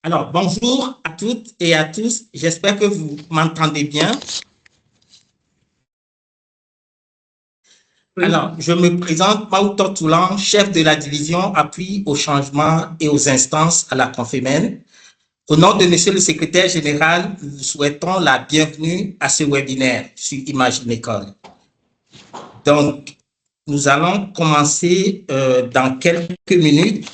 Alors, bonjour à toutes et à tous. J'espère que vous m'entendez bien. Oui. Alors, je me présente, Maouto Toulan, chef de la division appui au changement et aux instances à la Confémen. Au nom de Monsieur le Secrétaire général, nous vous souhaitons la bienvenue à ce webinaire sur Imagine École. Donc, nous allons commencer dans quelques minutes.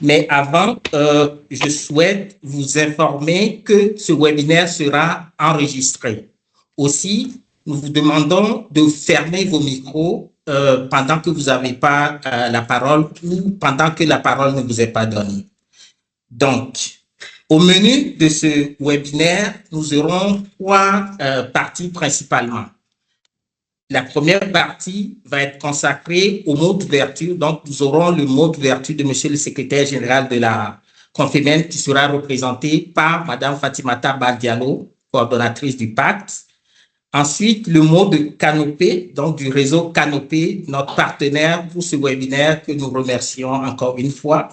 Mais avant, je souhaite vous informer que ce webinaire sera enregistré. Aussi, nous vous demandons de fermer vos micros pendant que vous n'avez pas la parole ou pendant que la parole ne vous est pas donnée. Donc, au menu de ce webinaire, nous aurons trois parties principalement. La première partie va être consacrée au mot d'ouverture. Donc, nous aurons le mot d'ouverture de Monsieur le Secrétaire général de la Confémen qui sera représenté par Madame Fatimata Badialo, coordonnatrice du pacte. Ensuite, le mot de Canopé, donc du réseau Canopé, notre partenaire pour ce webinaire que nous remercions encore une fois.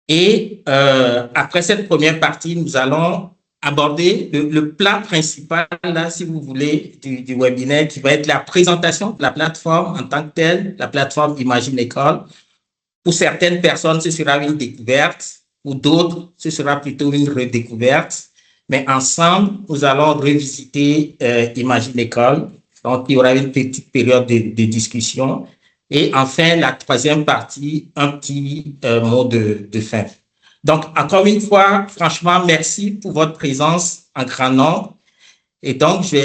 Et après cette première partie, nous allons aborder le plat principal, là, si vous voulez, du webinaire, qui va être la présentation de la plateforme en tant que telle, la plateforme Imagine École. Pour certaines personnes, ce sera une découverte. Pour d'autres, ce sera plutôt une redécouverte. Mais ensemble, nous allons revisiter Imagine École. Donc, il y aura une petite période de discussion. Et enfin, la troisième partie, un petit mot de fin. Donc, encore une fois, franchement, merci pour votre présence en grand nombre. Et donc, je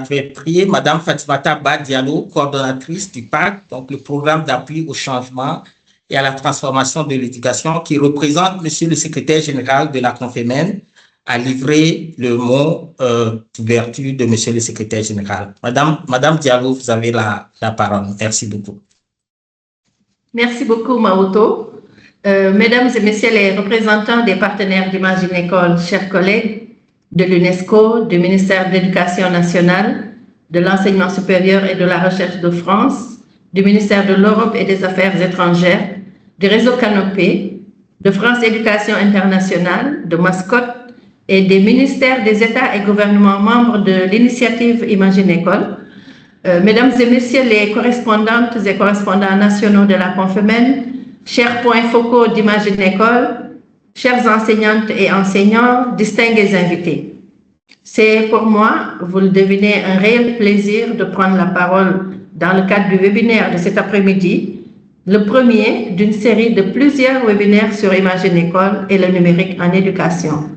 vais prier Madame Fatimata Badialo, coordonnatrice du PAC, donc le programme d'appui au changement et à la transformation de l'éducation, qui représente Monsieur le Secrétaire général de la Confémen, à livrer le mot d'ouverture de Monsieur le Secrétaire général. Madame Diallo, vous avez la parole. Merci beaucoup. Merci beaucoup, Maouto. Mesdames et messieurs les représentants des partenaires d'Imagine École, chers collègues de l'UNESCO, du ministère de l'Éducation nationale, de l'enseignement supérieur et de la recherche de France, du ministère de l'Europe et des Affaires étrangères, du réseau Canopé, de France Éducation internationale, de Mascotte et des ministères des États et gouvernements membres de l'initiative Imagine École. Mesdames et messieurs les correspondantes et correspondants nationaux de la Confémen, chers points focaux d'Imagine École, chères enseignantes et enseignants, distingués invités. C'est pour moi, vous le devinez, un réel plaisir de prendre la parole dans le cadre du webinaire de cet après-midi, le premier d'une série de plusieurs webinaires sur Imagine École et le numérique en éducation.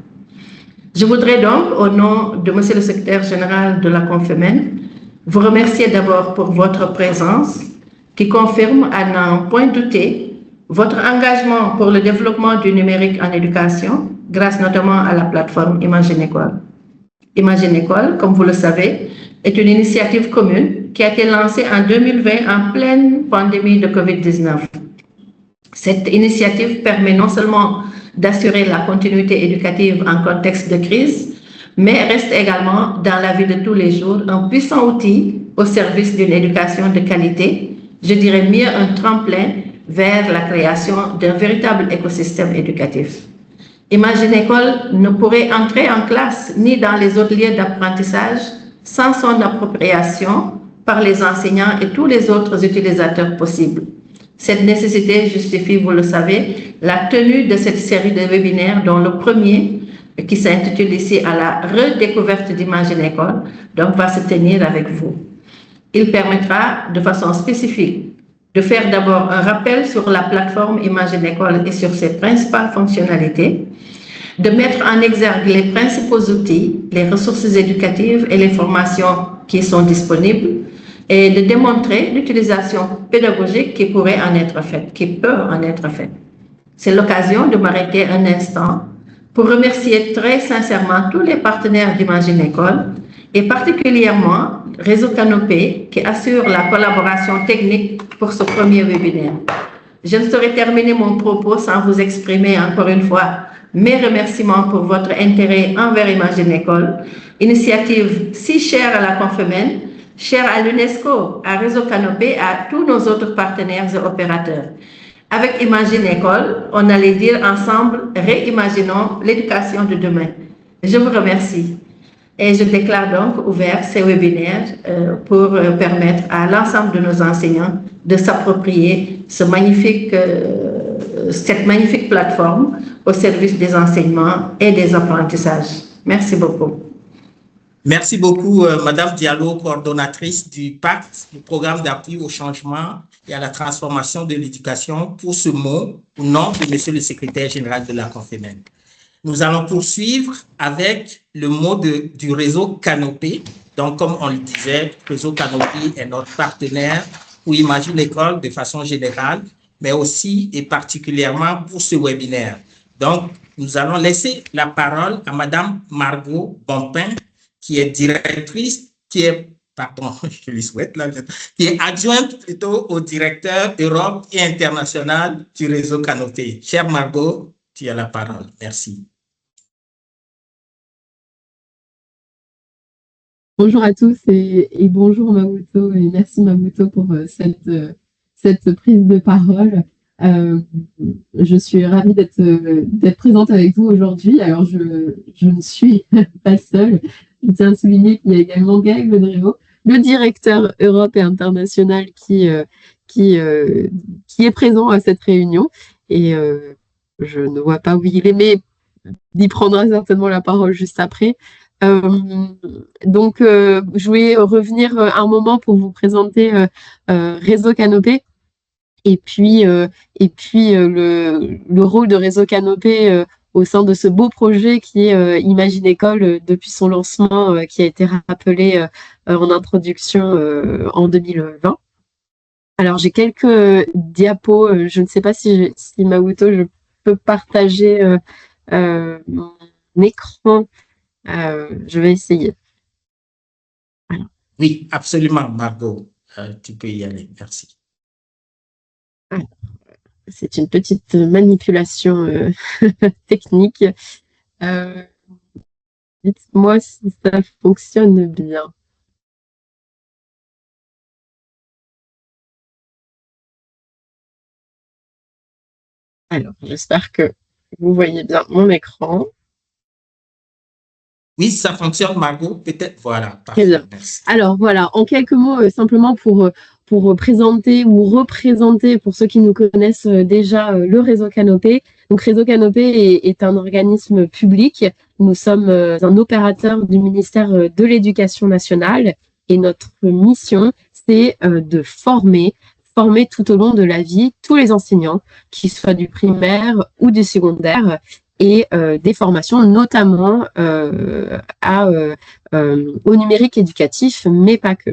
Je voudrais donc, au nom de Monsieur le Secrétaire général de la Confémen, vous remercier d'abord pour votre présence qui confirme à n'en point douter votre engagement pour le développement du numérique en éducation, grâce notamment à la plateforme Imagine École. Imagine École, comme vous le savez, est une initiative commune qui a été lancée en 2020 en pleine pandémie de COVID-19. Cette initiative permet non seulement d'assurer la continuité éducative en contexte de crise, mais reste également dans la vie de tous les jours un puissant outil au service d'une éducation de qualité, je dirais mieux un tremplin vers la création d'un véritable écosystème éducatif. Imagine École ne pourrait entrer en classe ni dans les autres lieux d'apprentissage sans son appropriation par les enseignants et tous les autres utilisateurs possibles. Cette nécessité justifie, vous le savez, la tenue de cette série de webinaires dont le premier, qui s'intitule ici à la redécouverte d'Imagine École, donc va se tenir avec vous. Il permettra de façon spécifique de faire d'abord un rappel sur la plateforme Imagine École et sur ses principales fonctionnalités, de mettre en exergue les principaux outils, les ressources éducatives et les formations qui sont disponibles, et de démontrer l'utilisation pédagogique qui pourrait en être faite, qui peut en être faite. C'est l'occasion de m'arrêter un instant pour remercier très sincèrement tous les partenaires d'Imagine École et particulièrement Réseau Canopé qui assure la collaboration technique pour ce premier webinaire. Je ne saurais terminer mon propos sans vous exprimer encore une fois mes remerciements pour votre intérêt envers Imagine École, initiative si chère à la Confémen, chère à l'UNESCO, à Réseau Canopé, à tous nos autres partenaires et opérateurs. Avec Imagine École, on allait dire ensemble, réimaginons l'éducation de demain. Je vous remercie. Et je déclare donc ouvert ces webinaires pour permettre à l'ensemble de nos enseignants de s'approprier cette magnifique plateforme au service des enseignements et des apprentissages. Merci beaucoup. Merci beaucoup, Madame Diallo, coordonnatrice du PACT, du programme d'appui au changement et à la transformation de l'éducation, pour ce mot au nom de Monsieur le secrétaire général de la Confémen. Nous allons poursuivre avec le mot du réseau Canopé. Donc, comme on le disait, le réseau Canopé est notre partenaire pour Imagine l'école de façon générale, mais aussi et particulièrement pour ce webinaire. Donc, nous allons laisser la parole à Madame Margot Bompin, qui est directrice, qui est adjointe plutôt au directeur Europe et international du réseau Canopé. Chère Margot, tu as la parole. Merci. Bonjour à tous et bonjour Mamoto, et merci Mamoto pour cette prise de parole. Je suis ravie d'être présente avec vous aujourd'hui. Alors je ne suis pas seule. Je tiens à souligner qu'il y a également Gaël Ledréau, le directeur Europe et international qui est présent à cette réunion. Et je ne vois pas où il est, mais il prendra certainement la parole juste après. Donc, je vais revenir un moment pour vous présenter Réseau Canopé et puis le rôle de Réseau Canopé au sein de ce beau projet qui est Imagine École depuis son lancement qui a été rappelé en introduction en 2020. Alors, j'ai quelques diapos. Je ne sais pas si Maoto, je peux partager mon écran. Je vais essayer. Voilà. Oui, absolument, Margot. Tu peux y aller. Merci. C'est une petite manipulation technique. Dites-moi si ça fonctionne bien. Alors, j'espère que vous voyez bien mon écran. Oui, ça fonctionne, Margot. Peut-être, voilà. Très bien. Merci. Alors, voilà, en quelques mots, simplement pour présenter ou représenter, pour ceux qui nous connaissent déjà, le réseau Canopé. Donc, Réseau Canopé est un organisme public. Nous sommes un opérateur du ministère de l'Éducation nationale et notre mission, c'est de former tout au long de la vie tous les enseignants, qu'ils soient du primaire ou du secondaire, et des formations notamment au numérique éducatif, mais pas que.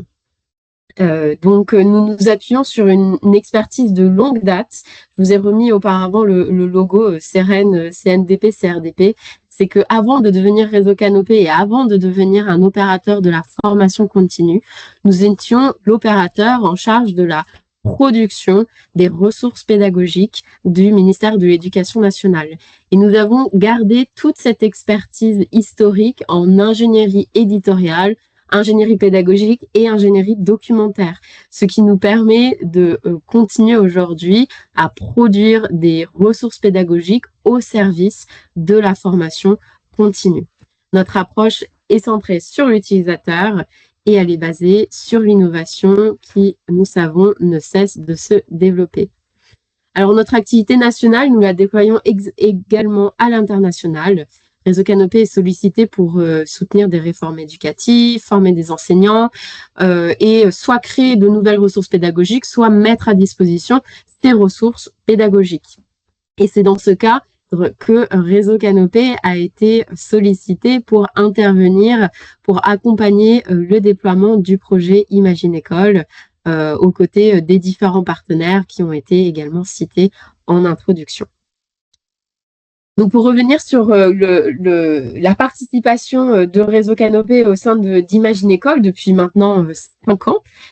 Donc, nous nous appuyons sur une expertise de longue date. Je vous ai remis auparavant le logo CEREN, CNDP, CRDP. C'est que avant de devenir Réseau Canopé et avant de devenir un opérateur de la formation continue, nous étions l'opérateur en charge de la production des ressources pédagogiques du ministère de l'Éducation nationale. Et nous avons gardé toute cette expertise historique en ingénierie éditoriale, ingénierie pédagogique et ingénierie documentaire, ce qui nous permet de continuer aujourd'hui à produire des ressources pédagogiques au service de la formation continue. Notre approche est centrée sur l'utilisateur et elle est basée sur l'innovation qui, nous savons, ne cesse de se développer. Alors, notre activité nationale, nous la déployons également à l'international. Réseau Canopé est sollicité pour soutenir des réformes éducatives, former des enseignants et soit créer de nouvelles ressources pédagogiques, soit mettre à disposition ces ressources pédagogiques. Et c'est dans ce cas que Réseau Canopé a été sollicité pour intervenir, pour accompagner le déploiement du projet Imagine École aux côtés des différents partenaires qui ont été également cités en introduction. Donc, pour revenir sur la participation de Réseau Canopé au sein d'Imagine École depuis maintenant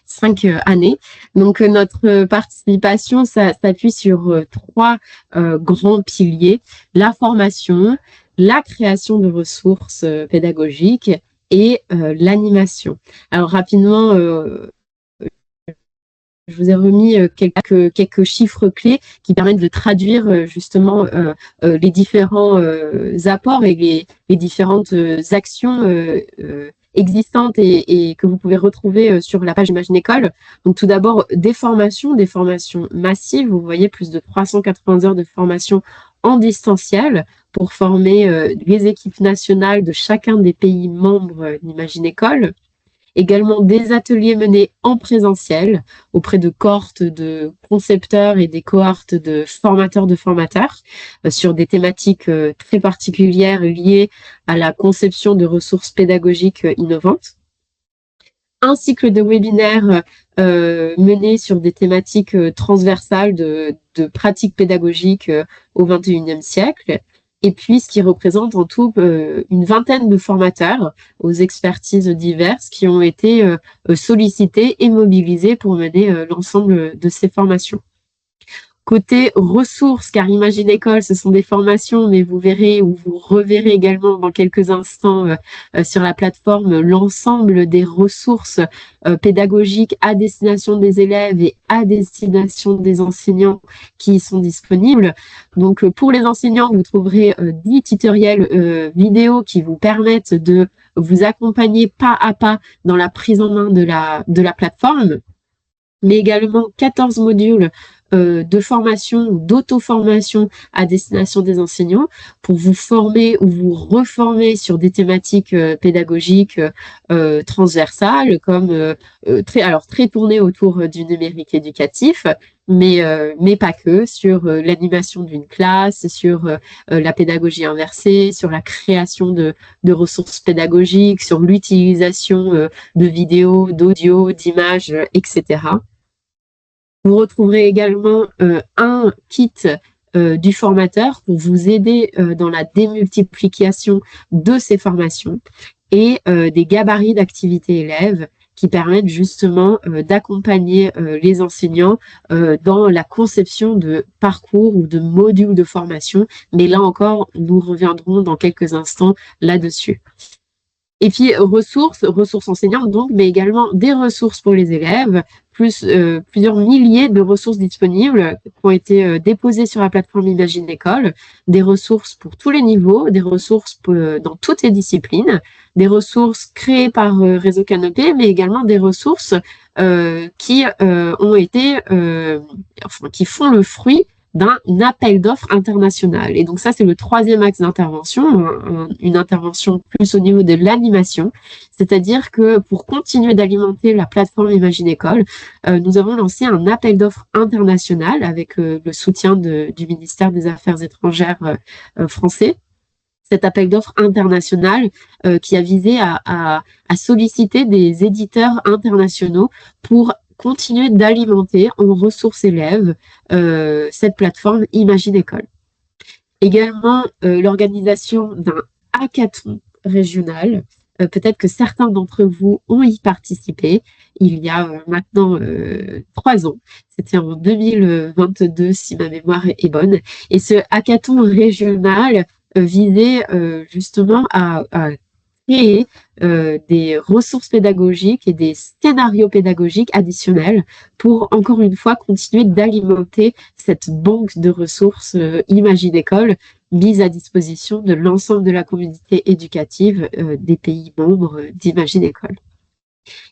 5 années. Donc, notre participation s'appuie sur 3 grands piliers: la formation, la création de ressources pédagogiques et l'animation. Alors, rapidement, je vous ai remis quelques chiffres clés qui permettent de traduire justement les différents apports et les différentes actions existantes et que vous pouvez retrouver sur la page Imagine École. Donc tout d'abord, des formations massives. Vous voyez plus de 380 heures de formation en distanciel pour former les équipes nationales de chacun des pays membres d'Imagine École. Également des ateliers menés en présentiel auprès de cohortes de concepteurs et des cohortes de formateurs sur des thématiques très particulières liées à la conception de ressources pédagogiques innovantes. Un cycle de webinaires mené sur des thématiques transversales de pratiques pédagogiques au XXIe siècle. Et puis, ce qui représente en tout une vingtaine de formateurs aux expertises diverses qui ont été sollicités et mobilisés pour mener l'ensemble de ces formations. Côté ressources, car Imagine École, ce sont des formations, mais vous verrez ou vous reverrez également dans quelques instants sur la plateforme l'ensemble des ressources pédagogiques à destination des élèves et à destination des enseignants qui sont disponibles. Donc, pour les enseignants, vous trouverez 10 tutoriels vidéo qui vous permettent de vous accompagner pas à pas dans la prise en main de la plateforme, mais également 14 modules de formation ou d'auto-formation à destination des enseignants pour vous former ou vous reformer sur des thématiques pédagogiques transversales comme très tournées autour du numérique éducatif, mais pas que, sur l'animation d'une classe, sur la pédagogie inversée, sur la création de ressources pédagogiques, sur l'utilisation de vidéos, d'audio, d'images, etc. Vous retrouverez également un kit du formateur pour vous aider dans la démultiplication de ces formations et des gabarits d'activités élèves qui permettent justement d'accompagner les enseignants dans la conception de parcours ou de modules de formation. Mais là encore, nous reviendrons dans quelques instants là-dessus. Et puis ressources enseignantes donc, mais également des ressources pour les élèves, plus plusieurs milliers de ressources disponibles qui ont été déposées sur la plateforme Imagine École, des ressources pour tous les niveaux, des ressources dans toutes les disciplines, des ressources créées par Réseau Canopé, mais également des ressources qui ont été, qui font le fruit d'un appel d'offres international. Et donc ça, c'est le troisième axe d'intervention, une intervention plus au niveau de l'animation, c'est-à-dire que pour continuer d'alimenter la plateforme Imagine École, nous avons lancé un appel d'offres international avec le soutien du ministère des Affaires étrangères français. Cet appel d'offres international qui a visé à solliciter des éditeurs internationaux pour continuer d'alimenter en ressources élèves cette plateforme Imagine École. Également, l'organisation d'un hackathon régional. Peut-être que certains d'entre vous ont y participé il y a maintenant 3 ans. C'était en 2022, si ma mémoire est bonne. Et ce hackathon régional visait justement à créer des ressources pédagogiques et des scénarios pédagogiques additionnels pour, encore une fois, continuer d'alimenter cette banque de ressources Imagine École mise à disposition de l'ensemble de la communauté éducative des pays membres d'Imagine École.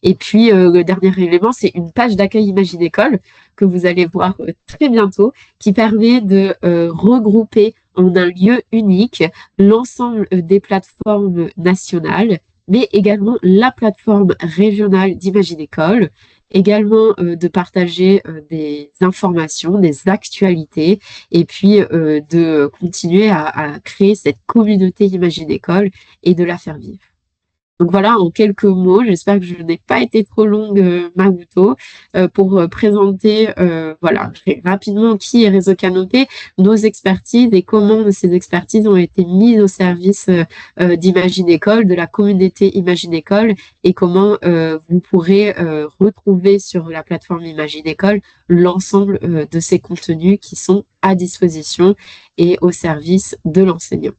Et puis, le dernier élément, c'est une page d'accueil Imagine École que vous allez voir très bientôt, qui permet de regrouper en un lieu unique l'ensemble des plateformes nationales, mais également la plateforme régionale d'Imagine École, également de partager des informations, des actualités, et puis de continuer à créer cette communauté Imagine École et de la faire vivre. Donc voilà, en quelques mots, j'espère que je n'ai pas été trop longue, Maouto, pour présenter voilà, rapidement qui est Réseau Canopé, nos expertises et comment ces expertises ont été mises au service d'Imagine École, de la communauté Imagine École, et comment vous pourrez retrouver sur la plateforme Imagine École l'ensemble de ces contenus qui sont à disposition et au service de l'enseignant.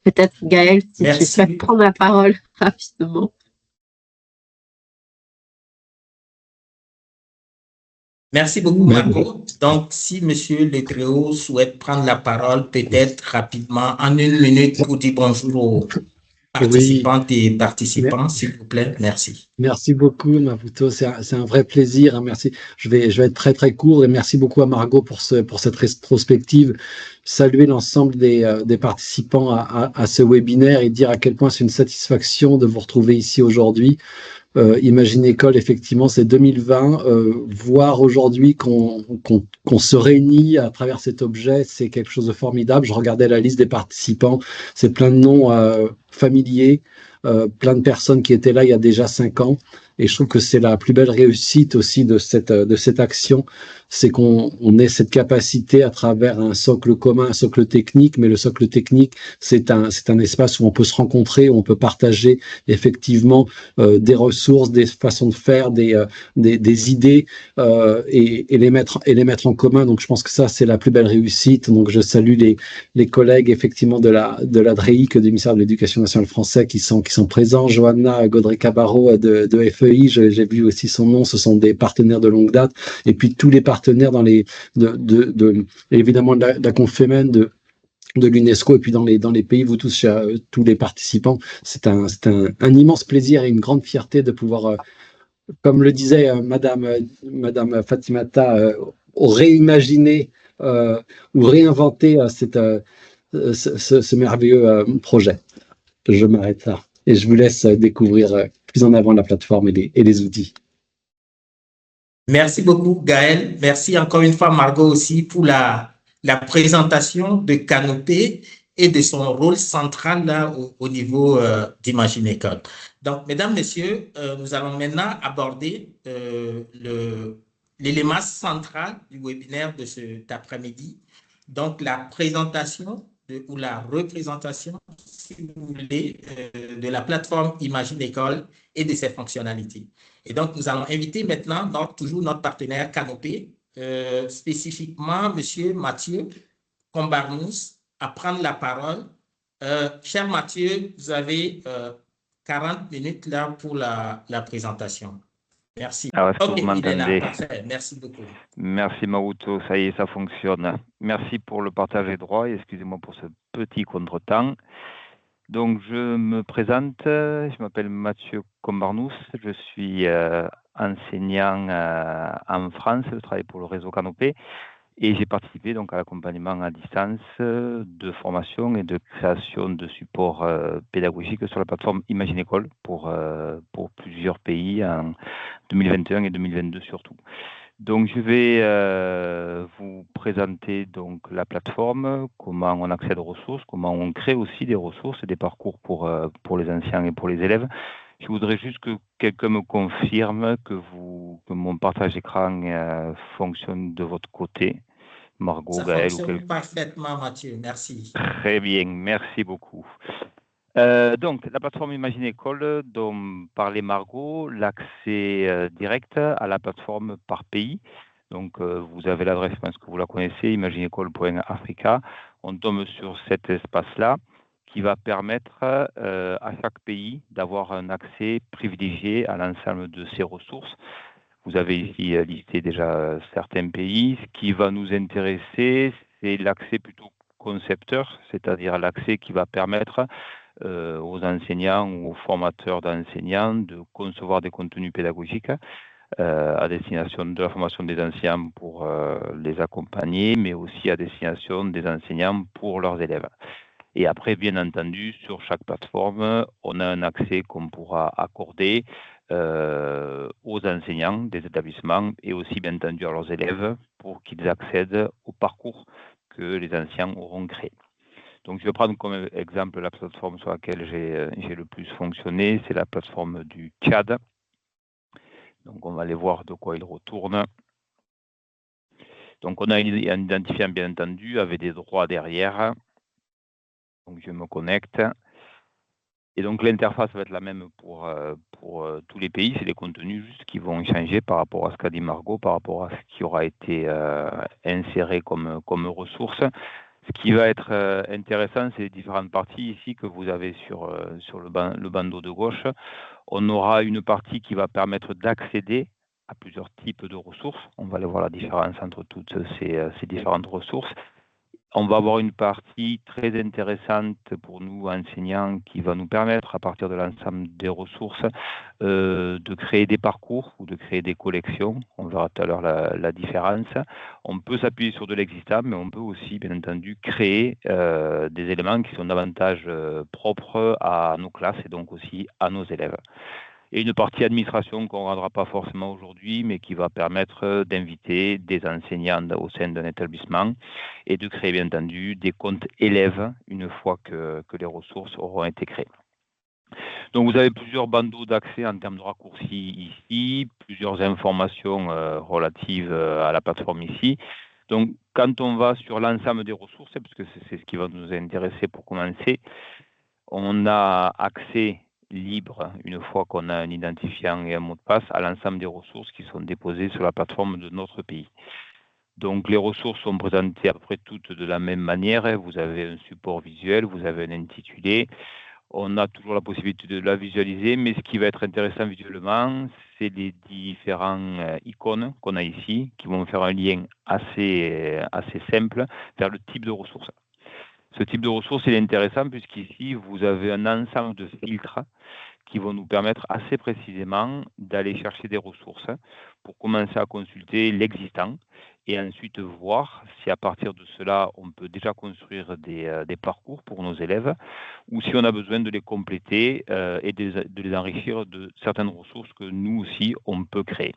Peut-être, Gaël, si tu souhaites prendre la parole rapidement. Merci beaucoup, Marco. Donc, si Monsieur Letréau souhaite prendre la parole, peut-être rapidement, en 1 minute, pour dire bonjour aux participantes et participants, s'il vous plaît. Merci. Merci beaucoup, Maputo. C'est un vrai plaisir. Hein. Merci. Je vais être très, très court et merci beaucoup à Margot pour cette rétrospective. Saluer l'ensemble des participants à ce webinaire et dire à quel point c'est une satisfaction de vous retrouver ici aujourd'hui. Imagine École, effectivement, c'est 2020. Voir aujourd'hui qu'on se réunit à travers cet objet, c'est quelque chose de formidable. Je regardais la liste des participants. C'est plein de noms familiers. Plein de personnes qui étaient là il y a déjà 5 ans. Et je trouve que c'est la plus belle réussite aussi de cette action, c'est qu'on ait cette capacité à travers un socle commun, un socle technique, mais le socle technique, c'est un espace où on peut se rencontrer, où on peut partager effectivement des ressources, des façons de faire, des idées et les mettre en commun. Donc je pense que ça, c'est la plus belle réussite. Donc je salue les collègues effectivement de la DREIC, du ministère de l'Éducation nationale français, qui sont présents. Johanna Godré-Cabarro de FEI, j'ai vu aussi son nom, ce sont des partenaires de longue date, et puis tous les partenaires évidemment de la Confémen, de l'UNESCO, et puis dans les pays, vous tous, tous les participants. C'est un immense plaisir et une grande fierté de pouvoir, comme le disait Madame Fatimata, réimaginer ou réinventer ce merveilleux projet. Je m'arrête là et je vous laisse découvrir plus en avant la plateforme et les outils. Merci beaucoup, Gaël. Merci encore une fois, Margot, aussi pour la présentation de Canopé et de son rôle central là au niveau d'Imagine École. Donc, mesdames, messieurs, nous allons maintenant aborder l'élément central du webinaire de cet après-midi. Donc, la présentation ou la représentation, si vous voulez, de la plateforme Imagine École et de ses fonctionnalités. Et donc, nous allons inviter maintenant toujours notre partenaire Canopé, spécifiquement M. Mathieu Combarnous, à prendre la parole. Cher Mathieu, vous avez 40 minutes là pour la présentation. Merci. Alors, est-ce que vous m'entendez? Parfait. Merci beaucoup. Merci Maouto, ça y est, ça fonctionne. Merci pour le partage des droits et excusez-moi pour ce petit contretemps. Donc, je me présente, je m'appelle Mathieu Combarnous, je suis enseignant en France, je travaille pour le réseau Canopé et j'ai participé donc à l'accompagnement à distance de formation et de création de supports pédagogiques sur la plateforme Imagine École pour plusieurs pays en 2021 et 2022 surtout. Donc, je vais vous présenter donc la plateforme, comment on accède aux ressources, comment on crée aussi des ressources et des parcours pour les anciens et pour les élèves. Je voudrais juste que quelqu'un me confirme que mon partage d'écran fonctionne de votre côté. Margot, ça Gaël fonctionne parfaitement, Mathieu. Merci. Très bien, merci beaucoup. Donc, la plateforme Imagine École dont parlait Margot, l'accès direct à la plateforme par pays. Donc, vous avez l'adresse, je pense que vous la connaissez, imagineécole.africa. On tombe sur cet espace-là qui va permettre à chaque pays d'avoir un accès privilégié à l'ensemble de ses ressources. Vous avez ici listé déjà certains pays. Ce qui va nous intéresser, c'est l'accès plutôt concepteur, c'est-à-dire l'accès qui va permettre aux enseignants ou aux formateurs d'enseignants de concevoir des contenus pédagogiques à destination de la formation des enseignants pour les accompagner, mais aussi à destination des enseignants pour leurs élèves. Et après, bien entendu, sur chaque plateforme, on a un accès qu'on pourra accorder aux enseignants des établissements et aussi, bien entendu, à leurs élèves pour qu'ils accèdent au parcours que les enseignants auront créé. Donc, je vais prendre comme exemple la plateforme sur laquelle j'ai le plus fonctionné, c'est la plateforme du Tchad. Donc, on va aller voir de quoi il retourne. Donc, on a un identifiant, bien entendu, avec des droits derrière. Donc, je me connecte. Et donc, l'interface va être la même pour tous les pays. C'est les contenus juste qui vont changer par rapport à ce qu'a dit Margot, par rapport à ce qui aura été inséré comme ressource. Ce qui va être intéressant, c'est les différentes parties ici que vous avez sur le bandeau de gauche. On aura une partie qui va permettre d'accéder à plusieurs types de ressources. On va aller voir la différence entre toutes ces différentes ressources. On va avoir une partie très intéressante pour nous, enseignants, qui va nous permettre, à partir de l'ensemble des ressources, de créer des parcours ou de créer des collections. On verra tout à l'heure la différence. On peut s'appuyer sur de l'existant, mais on peut aussi, bien entendu, créer des éléments qui sont davantage propres à nos classes et donc aussi à nos élèves. Et une partie administration qu'on ne rendra pas forcément aujourd'hui, mais qui va permettre d'inviter des enseignants au sein d'un établissement et de créer, bien entendu, des comptes élèves une fois que les ressources auront été créées. Donc, vous avez plusieurs bandeaux d'accès en termes de raccourcis ici, plusieurs informations relatives à la plateforme ici. Donc, quand on va sur l'ensemble des ressources, parce que c'est ce qui va nous intéresser pour commencer, on a accès libre, une fois qu'on a un identifiant et un mot de passe, à l'ensemble des ressources qui sont déposées sur la plateforme de notre pays. Donc, les ressources sont présentées à peu près toutes de la même manière. Vous avez un support visuel, vous avez un intitulé. On a toujours la possibilité de la visualiser, mais ce qui va être intéressant visuellement, c'est les différents icônes qu'on a ici, qui vont faire un lien assez simple vers le type de ressources. Ce type de ressources, il est intéressant puisqu'ici, vous avez un ensemble de filtres qui vont nous permettre assez précisément d'aller chercher des ressources pour commencer à consulter l'existant et ensuite voir si à partir de cela, on peut déjà construire des parcours pour nos élèves ou si on a besoin de les compléter et de les enrichir de certaines ressources que nous aussi, on peut créer.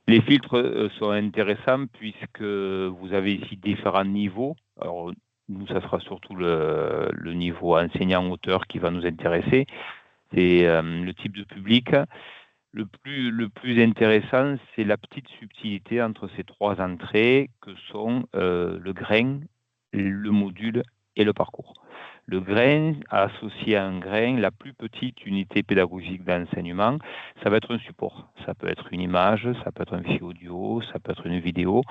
Les filtres sont intéressants puisque vous avez ici différents niveaux. Alors, nous, ça sera surtout le niveau enseignant-auteur qui va nous intéresser. C'est le type de public. Le plus intéressant, c'est la petite subtilité entre ces trois entrées que sont le grain, le module et le parcours. Le grain, associé à un grain, la plus petite unité pédagogique d'enseignement, ça va être un support. Ça peut être une image, ça peut être un fichier audio, ça peut être une vidéo,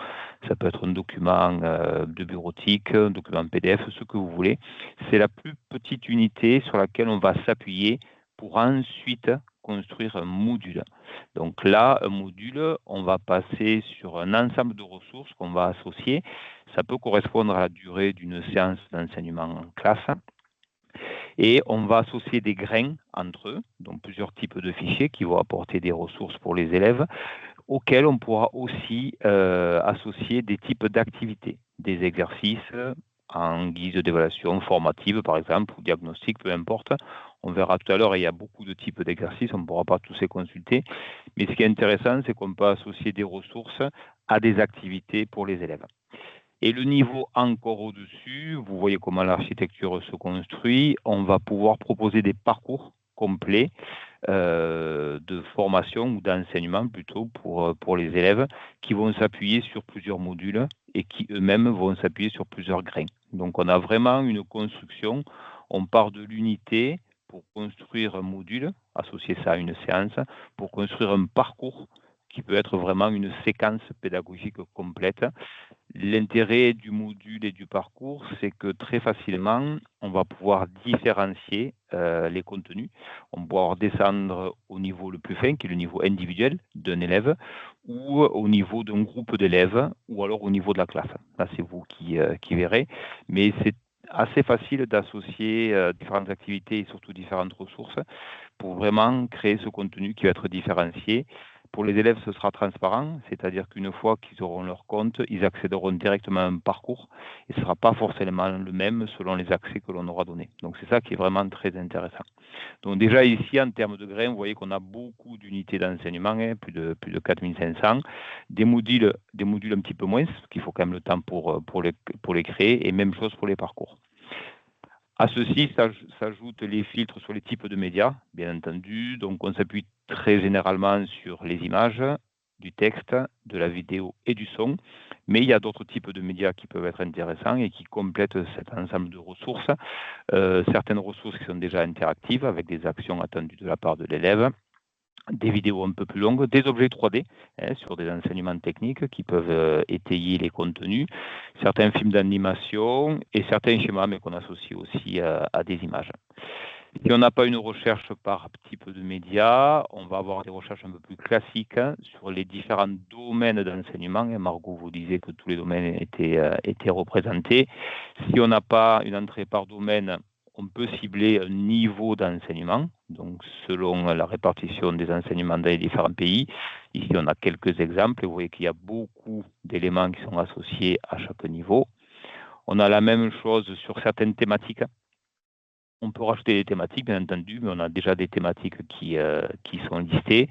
ça peut être un document de bureautique, un document PDF, ce que vous voulez. C'est la plus petite unité sur laquelle on va s'appuyer pour ensuite construire un module. Donc là, un module, on va passer sur un ensemble de ressources qu'on va associer. Ça peut correspondre à la durée d'une séance d'enseignement en classe. Et on va associer des grains entre eux, donc plusieurs types de fichiers qui vont apporter des ressources pour les élèves, auxquels on pourra aussi associer des types d'activités, des exercices en guise d'évaluation formative, par exemple, ou diagnostic, peu importe. On verra tout à l'heure, il y a beaucoup de types d'exercices, on ne pourra pas tous les consulter. Mais ce qui est intéressant, c'est qu'on peut associer des ressources à des activités pour les élèves. Et le niveau encore au-dessus, vous voyez comment l'architecture se construit, on va pouvoir proposer des parcours complets de formation ou d'enseignement plutôt pour les élèves qui vont s'appuyer sur plusieurs modules et qui eux-mêmes vont s'appuyer sur plusieurs grains. Donc on a vraiment une construction, on part de l'unité pour construire un module, associer ça à une séance, pour construire un parcours qui peut être vraiment une séquence pédagogique complète. L'intérêt du module et du parcours, c'est que très facilement, on va pouvoir différencier les contenus. On va pouvoir descendre au niveau le plus fin, qui est le niveau individuel d'un élève, ou au niveau d'un groupe d'élèves, ou alors au niveau de la classe. Là, c'est vous qui verrez. Mais c'est assez facile d'associer différentes activités et surtout différentes ressources pour vraiment créer ce contenu qui va être différencié. Pour les élèves, ce sera transparent, c'est-à-dire qu'une fois qu'ils auront leur compte, ils accéderont directement à un parcours et ce ne sera pas forcément le même selon les accès que l'on aura donnés. Donc c'est ça qui est vraiment très intéressant. Donc déjà ici, en termes de grains, vous voyez qu'on a beaucoup d'unités d'enseignement, plus de 4500, des modules un petit peu moins, parce qu'il faut quand même le temps pour les créer, et même chose pour les parcours. À ceci s'ajoutent les filtres sur les types de médias, bien entendu. Donc, on s'appuie très généralement sur les images, du texte, de la vidéo et du son. Mais il y a d'autres types de médias qui peuvent être intéressants et qui complètent cet ensemble de ressources. Certaines ressources qui sont déjà interactives avec des actions attendues de la part de l'élève. Des vidéos un peu plus longues, des objets 3D sur des enseignements techniques qui peuvent étayer les contenus, certains films d'animation et certains schémas, mais qu'on associe aussi à des images. Si on n'a pas une recherche par type de médias, on va avoir des recherches un peu plus classiques sur les différents domaines d'enseignement. Et Margot vous disait que tous les domaines étaient représentés. Si on n'a pas une entrée par domaine, on peut cibler un niveau d'enseignement, donc selon la répartition des enseignements dans les différents pays. Ici, on a quelques exemples et vous voyez qu'il y a beaucoup d'éléments qui sont associés à chaque niveau. On a la même chose sur certaines thématiques. On peut rajouter des thématiques, bien entendu, mais on a déjà des thématiques qui sont listées.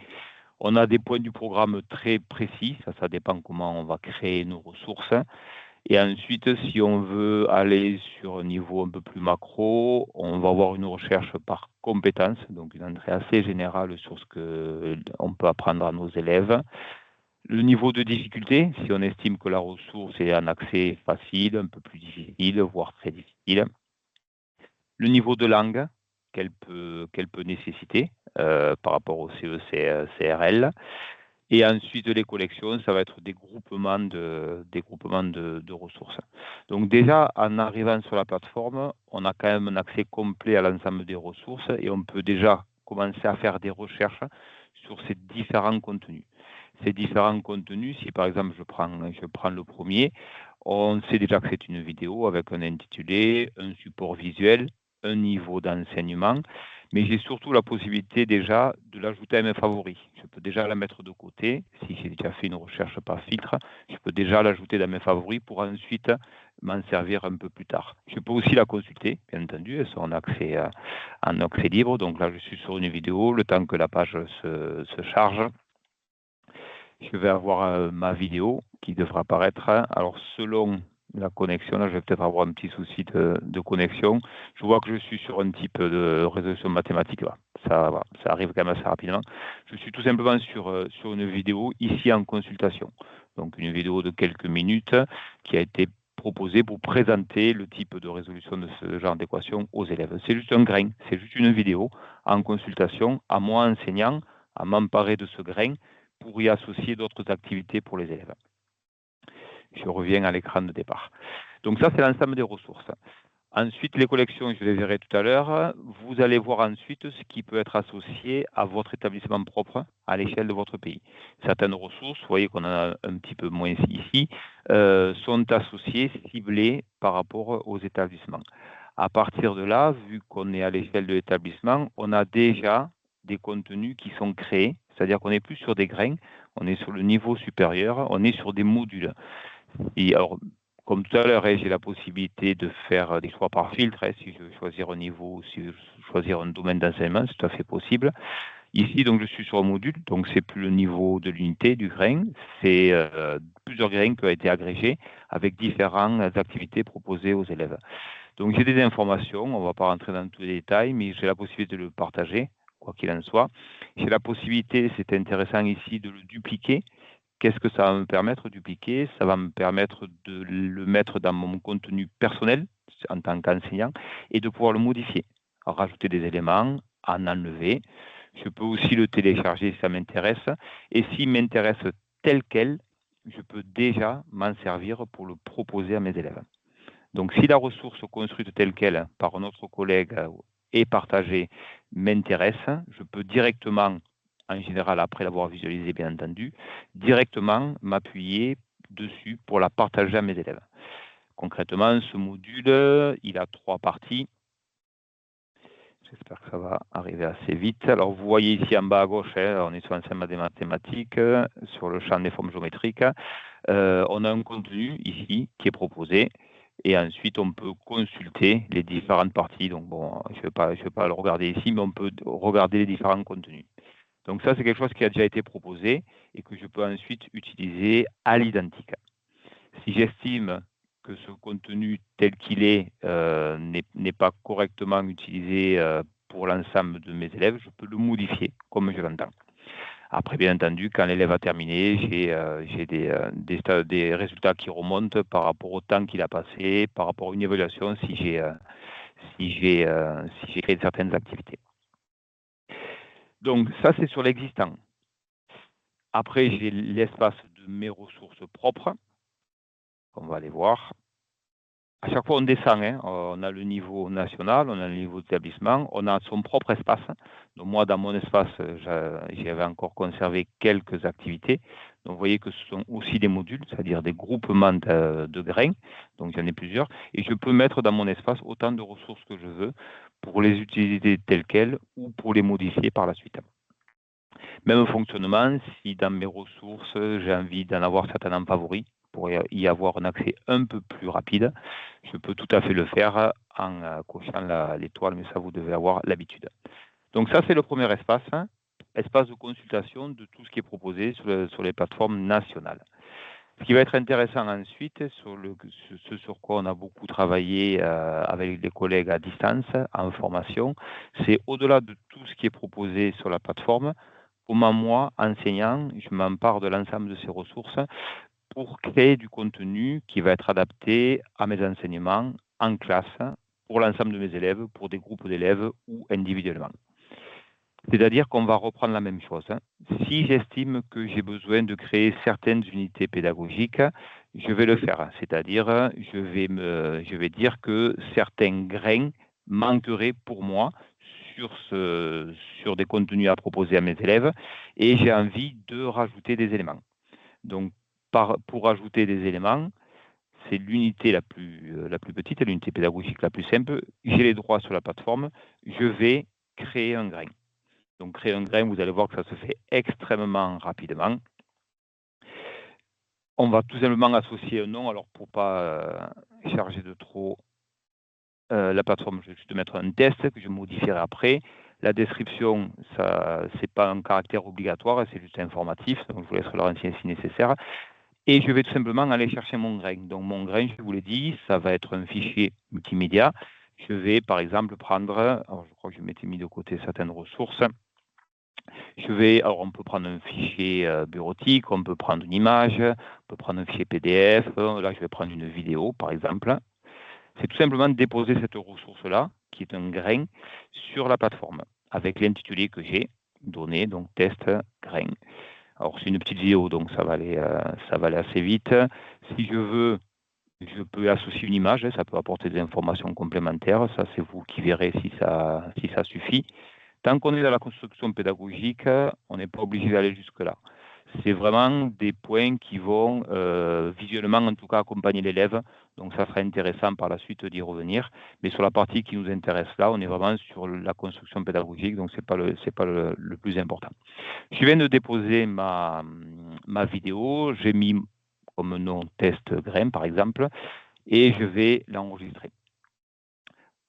On a des points du programme très précis, ça dépend comment on va créer nos ressources. Et ensuite, si on veut aller sur un niveau un peu plus macro, on va avoir une recherche par compétence, donc une entrée assez générale sur ce qu'on peut apprendre à nos élèves. Le niveau de difficulté, si on estime que la ressource est un accès facile, un peu plus difficile, voire très difficile. Le niveau de langue qu'elle peut nécessiter par rapport au CE-CRL. Et ensuite, les collections, ça va être des groupements de ressources. Donc déjà, en arrivant sur la plateforme, on a quand même un accès complet à l'ensemble des ressources et on peut déjà commencer à faire des recherches sur ces différents contenus. Ces différents contenus, si par exemple je prends le premier, on sait déjà que c'est une vidéo avec un intitulé, un support visuel, un niveau d'enseignement, mais j'ai surtout la possibilité déjà de l'ajouter à mes favoris. Je peux déjà la mettre de côté. Si j'ai déjà fait une recherche par filtre, je peux déjà l'ajouter dans mes favoris pour ensuite m'en servir un peu plus tard. Je peux aussi la consulter, bien entendu, elles sont en accès libre. Donc là, je suis sur une vidéo, le temps que la page se charge. Je vais avoir ma vidéo qui devra apparaître. Alors, selon la connexion, là, je vais peut-être avoir un petit souci de connexion. Je vois que je suis sur un type de résolution mathématique. Ça arrive quand même assez rapidement. Je suis tout simplement sur une vidéo ici en consultation. Donc, une vidéo de quelques minutes qui a été proposée pour présenter le type de résolution de ce genre d'équation aux élèves. C'est juste un grain, c'est juste une vidéo en consultation, à moi enseignant, à m'emparer de ce grain pour y associer d'autres activités pour les élèves. Je reviens à l'écran de départ. Donc ça, c'est l'ensemble des ressources. Ensuite, les collections, je les verrai tout à l'heure. Vous allez voir ensuite ce qui peut être associé à votre établissement propre à l'échelle de votre pays. Certaines ressources, vous voyez qu'on en a un petit peu moins ici, sont associées, ciblées par rapport aux établissements. À partir de là, vu qu'on est à l'échelle de l'établissement, on a déjà des contenus qui sont créés, c'est-à-dire qu'on n'est plus sur des grains, on est sur le niveau supérieur, on est sur des modules. Et alors, comme tout à l'heure, j'ai la possibilité de faire des choix par filtre. Si je veux choisir un niveau, si je veux choisir un domaine d'enseignement, c'est tout à fait possible. Ici, donc, je suis sur un module, donc c'est plus le niveau de l'unité du grain, c'est plusieurs grains qui ont été agrégés avec différentes activités proposées aux élèves. Donc, j'ai des informations, on ne va pas rentrer dans tous les détails, mais j'ai la possibilité de le partager, quoi qu'il en soit. J'ai la possibilité, c'est intéressant ici, de le dupliquer. Qu'est-ce que ça va me permettre de dupliquer? Ça va me permettre de le mettre dans mon contenu personnel en tant qu'enseignant et de pouvoir le modifier, rajouter des éléments, en enlever. Je peux aussi le télécharger si ça m'intéresse. Et s'il m'intéresse tel quel, je peux déjà m'en servir pour le proposer à mes élèves. Donc, si la ressource construite telle quelle par un autre collègue et partagée m'intéresse, je peux directement, en général après l'avoir visualisé bien entendu, directement m'appuyer dessus pour la partager à mes élèves. Concrètement, ce module, il a 3 parties. J'espère que ça va arriver assez vite. Alors, vous voyez ici en bas à gauche, on est sur l'enseignement des mathématiques, sur le champ des formes géométriques. On a un contenu ici qui est proposé. Et ensuite, on peut consulter les différentes parties. Donc, bon, je ne vais pas le regarder ici, mais on peut regarder les différents contenus. Donc, ça, c'est quelque chose qui a déjà été proposé et que je peux ensuite utiliser à l'identique. Si j'estime que ce contenu tel qu'il est n'est pas correctement utilisé pour l'ensemble de mes élèves, je peux le modifier comme je l'entends. Après, bien entendu, quand l'élève a terminé, j'ai des résultats qui remontent par rapport au temps qu'il a passé, par rapport à une évaluation si j'ai créé certaines activités. Donc, ça, c'est sur l'existant. Après, j'ai l'espace de mes ressources propres. On va aller voir. à chaque fois, on descend. Hein. On a le niveau national, on a le niveau d'établissement, on a son propre espace. Donc moi, dans mon espace, j'avais encore conservé quelques activités. Donc vous voyez que ce sont aussi des modules, c'est-à-dire des groupements de grains. Donc j'en ai plusieurs. Et je peux mettre dans mon espace autant de ressources que je veux pour les utiliser telles quelles ou pour les modifier par la suite. Même fonctionnement, si dans mes ressources, j'ai envie d'en avoir certains en favori, pour y avoir un accès un peu plus rapide, je peux tout à fait le faire en cochant l'étoile, mais ça, vous devez avoir l'habitude. Donc ça, c'est le premier espace, hein, espace de consultation de tout ce qui est proposé sur les plateformes nationales. Ce qui va être intéressant ensuite, ce sur quoi on a beaucoup travaillé avec les collègues à distance, en formation, c'est au-delà de tout ce qui est proposé sur la plateforme, comment moi, enseignant, je m'empare de l'ensemble de ces ressources pour créer du contenu qui va être adapté à mes enseignements en classe, pour l'ensemble de mes élèves, pour des groupes d'élèves ou individuellement. C'est-à-dire qu'on va reprendre la même chose. Si j'estime que j'ai besoin de créer certaines unités pédagogiques, je vais le faire. C'est-à-dire, je vais dire que certains grains manqueraient pour moi sur des contenus à proposer à mes élèves et j'ai envie de rajouter des éléments. Donc, pour ajouter des éléments, c'est l'unité la plus petite, l'unité pédagogique la plus simple. J'ai les droits sur la plateforme, je vais créer un grain. Donc, créer un grain, vous allez voir que ça se fait extrêmement rapidement. On va tout simplement associer un nom. Alors, pour ne pas charger de trop la plateforme, je vais juste mettre un test que je modifierai après. La description, ce n'est pas un caractère obligatoire, c'est juste informatif. Donc, je vous laisserai le renseigner si nécessaire. Et je vais tout simplement aller chercher mon grain. Donc, mon grain, je vous l'ai dit, ça va être un fichier multimédia. Je vais, par exemple, prendre, alors je crois que je m'étais mis de côté certaines ressources. Alors on peut prendre un fichier bureautique, on peut prendre une image, on peut prendre un fichier PDF. Là, je vais prendre une vidéo, par exemple. C'est tout simplement de déposer cette ressource-là, qui est un grain, sur la plateforme, avec l'intitulé que j'ai donné, donc test grain. Alors, c'est une petite vidéo, donc ça va aller assez vite. Si je veux, je peux associer une image, ça peut apporter des informations complémentaires. Ça, c'est vous qui verrez si ça suffit. Tant qu'on est dans la construction pédagogique, on n'est pas obligé d'aller jusque-là. C'est vraiment des points qui vont visuellement, en tout cas, accompagner l'élève. Donc, ça sera intéressant par la suite d'y revenir. Mais sur la partie qui nous intéresse là, on est vraiment sur la construction pédagogique. Donc, ce n'est pas le plus important. Je viens de déposer ma vidéo. J'ai mis comme nom test grain, par exemple, et je vais l'enregistrer.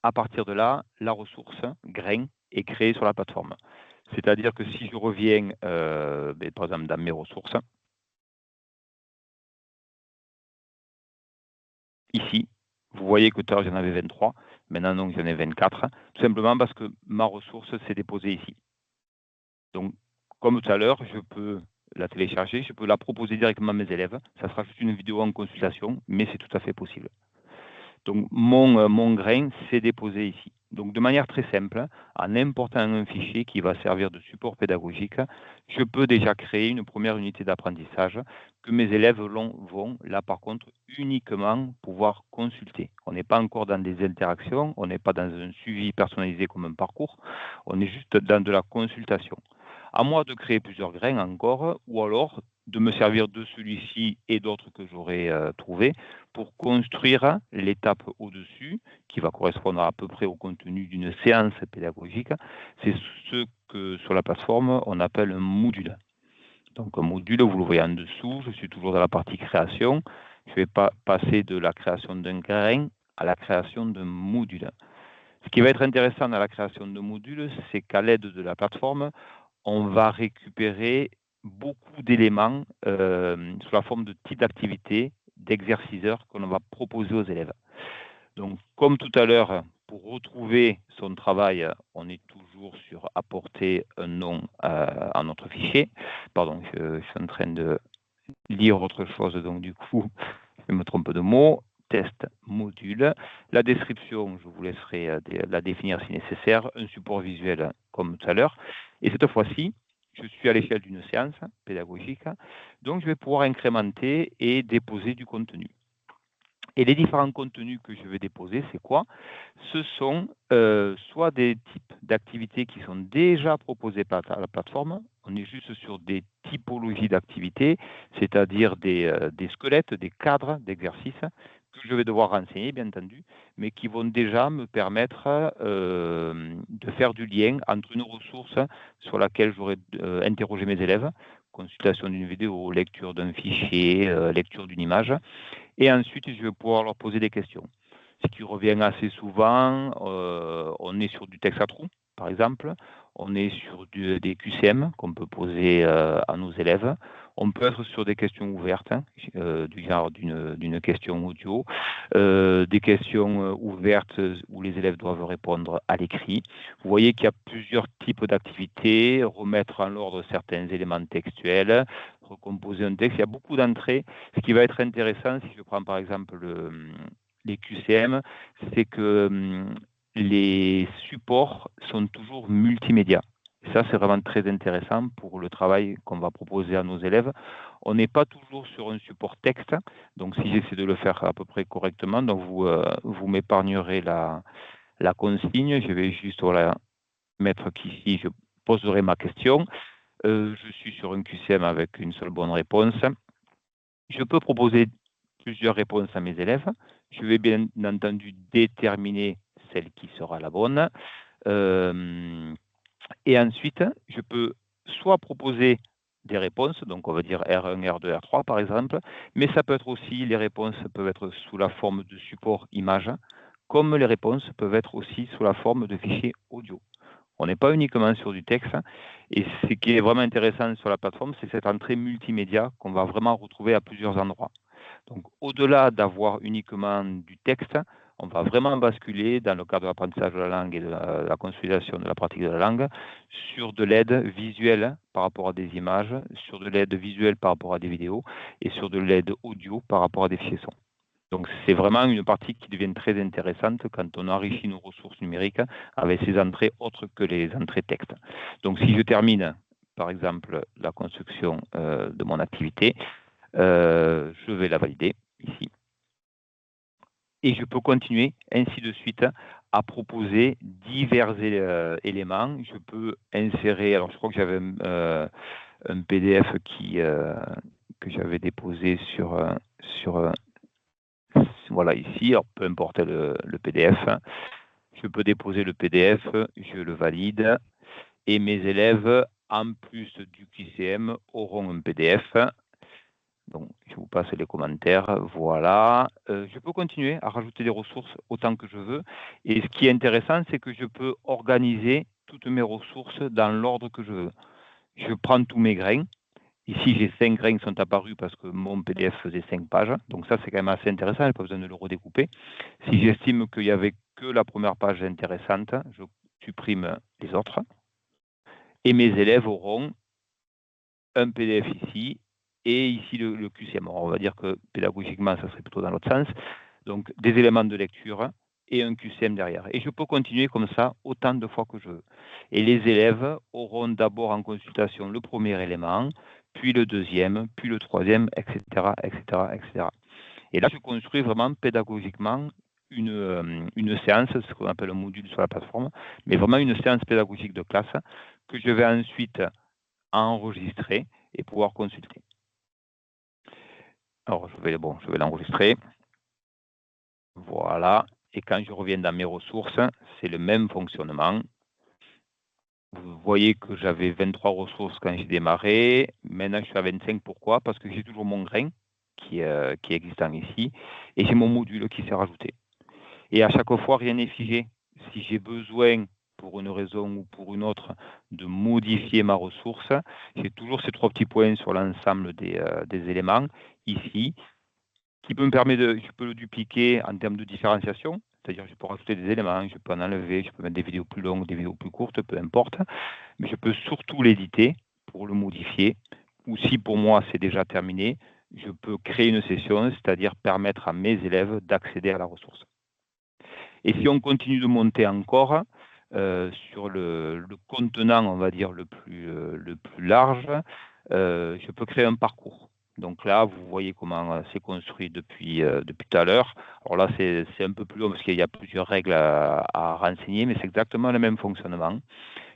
À partir de là, la ressource grain est créée sur la plateforme. C'est-à-dire que si je reviens, par exemple, dans mes ressources, ici, vous voyez que tout à l'heure, j'en avais 23. Maintenant, donc, j'en ai 24. Tout simplement parce que ma ressource s'est déposée ici. Donc, comme tout à l'heure, je peux la télécharger, je peux la proposer directement à mes élèves. Ça sera juste une vidéo en consultation, mais c'est tout à fait possible. Donc, mon grain s'est déposé ici. Donc, de manière très simple, en important un fichier qui va servir de support pédagogique, je peux déjà créer une première unité d'apprentissage que mes élèves vont, là par contre, uniquement pouvoir consulter. On n'est pas encore dans des interactions, on n'est pas dans un suivi personnalisé comme un parcours, on est juste dans de la consultation. À moi de créer plusieurs grains encore, ou alors de me servir de celui-ci et d'autres que j'aurai trouvés pour construire l'étape au-dessus, qui va correspondre à peu près au contenu d'une séance pédagogique. C'est ce que sur la plateforme, on appelle un module. Donc un module, vous le voyez en dessous, je suis toujours dans la partie création. Je vais passer de la création d'un grain à la création d'un module. Ce qui va être intéressant dans la création de modules, c'est qu'à l'aide de la plateforme, on va récupérer beaucoup d'éléments sous la forme de types d'activités, d'exerciceurs que l'on va proposer aux élèves. Donc, comme tout à l'heure, pour retrouver son travail, on est toujours sur apporter un nom à notre fichier. Pardon, je suis en train de lire autre chose, donc du coup, je me trompe de mot. Test module. La description, je vous laisserai la définir si nécessaire. Un support visuel comme tout à l'heure. Et cette fois-ci, je suis à l'échelle d'une séance pédagogique. Donc, je vais pouvoir incrémenter et déposer du contenu. Et les différents contenus que je vais déposer, c'est quoi? Ce sont soit des types d'activités qui sont déjà proposées par la plateforme. On est juste sur des typologies d'activités, c'est-à-dire des squelettes, des cadres d'exercices que je vais devoir renseigner, bien entendu, mais qui vont déjà me permettre de faire du lien entre une ressource sur laquelle j'aurais interrogé mes élèves, consultation d'une vidéo, lecture d'un fichier, lecture d'une image, et ensuite, je vais pouvoir leur poser des questions. Ce qui revient assez souvent, on est sur du texte à trous, par exemple. On est sur des QCM qu'on peut poser à nos élèves. On peut être sur des questions ouvertes, du genre d'une question audio, des questions ouvertes où les élèves doivent répondre à l'écrit. Vous voyez qu'il y a plusieurs types d'activités, remettre en ordre certains éléments textuels, recomposer un texte. Il y a beaucoup d'entrées. Ce qui va être intéressant, si je prends par exemple les QCM, c'est que les supports sont toujours multimédia. Et ça, c'est vraiment très intéressant pour le travail qu'on va proposer à nos élèves. On n'est pas toujours sur un support texte, donc si j'essaie de le faire à peu près correctement, donc vous m'épargnerez la consigne. Je vais juste mettre qu'ici, je poserai ma question. Je suis sur un QCM avec une seule bonne réponse. Je peux proposer plusieurs réponses à mes élèves. Je vais bien entendu déterminer celle qui sera la bonne. Et ensuite, je peux soit proposer des réponses, donc on va dire R1, R2, R3 par exemple, mais ça peut être aussi, les réponses peuvent être sous la forme de support image, comme les réponses peuvent être aussi sous la forme de fichiers audio. On n'est pas uniquement sur du texte. Et ce qui est vraiment intéressant sur la plateforme, c'est cette entrée multimédia qu'on va vraiment retrouver à plusieurs endroits. Donc, au-delà d'avoir uniquement du texte, on va vraiment basculer dans le cadre de l'apprentissage de la langue et de la consolidation de la pratique de la langue sur de l'aide visuelle par rapport à des images, sur de l'aide visuelle par rapport à des vidéos et sur de l'aide audio par rapport à des fichiers son. Donc, c'est vraiment une partie qui devient très intéressante quand on enrichit nos ressources numériques avec ces entrées autres que les entrées texte. Donc, si je termine, par exemple, la construction de mon activité, je vais la valider ici. Et je peux continuer ainsi de suite à proposer divers éléments. Je peux insérer, alors je crois que j'avais un PDF que j'avais déposé sur voilà ici, alors peu importe le PDF, je peux déposer le PDF, je le valide, et mes élèves, en plus du QCM, auront un PDF. Donc, je vous passe les commentaires, voilà. Je peux continuer à rajouter des ressources autant que je veux, et ce qui est intéressant, c'est que je peux organiser toutes mes ressources dans l'ordre que je veux. Je prends tous mes grains. Ici, j'ai 5 grains qui sont apparus parce que mon PDF faisait 5 pages. Donc ça, c'est quand même assez intéressant. Je n'ai pas besoin de le redécouper. Si j'estime qu'il n'y avait que la première page intéressante, je supprime les autres. Et mes élèves auront un PDF ici et ici le QCM. On va dire que pédagogiquement, ça serait plutôt dans l'autre sens. Donc des éléments de lecture et un QCM derrière. Et je peux continuer comme ça autant de fois que je veux. Et les élèves auront d'abord en consultation le premier élément, puis le deuxième, puis le troisième, etc., etc., etc. Et là, je construis vraiment pédagogiquement une séance, ce qu'on appelle un module sur la plateforme, mais vraiment une séance pédagogique de classe que je vais ensuite enregistrer et pouvoir consulter. Alors, je vais l'enregistrer. Voilà. Et quand je reviens dans mes ressources, c'est le même fonctionnement. Vous voyez que j'avais 23 ressources quand j'ai démarré. Maintenant, je suis à 25. Pourquoi? Parce que j'ai toujours mon grain qui est existant ici et j'ai mon module qui s'est rajouté. Et à chaque fois, rien n'est figé. Si j'ai besoin, pour une raison ou pour une autre, de modifier ma ressource, j'ai toujours ces 3 petits points sur l'ensemble des éléments ici qui peut me permettre je peux le dupliquer en termes de différenciation. C'est-à-dire je peux rajouter des éléments, je peux en enlever, je peux mettre des vidéos plus longues, des vidéos plus courtes, peu importe. Mais je peux surtout l'éditer pour le modifier. Ou si pour moi c'est déjà terminé, je peux créer une session, c'est-à-dire permettre à mes élèves d'accéder à la ressource. Et si on continue de monter encore sur le contenant, on va dire, le plus large, je peux créer un parcours. Donc là, vous voyez comment c'est construit depuis tout à l'heure. Alors là, c'est un peu plus long parce qu'il y a plusieurs règles à renseigner, mais c'est exactement le même fonctionnement.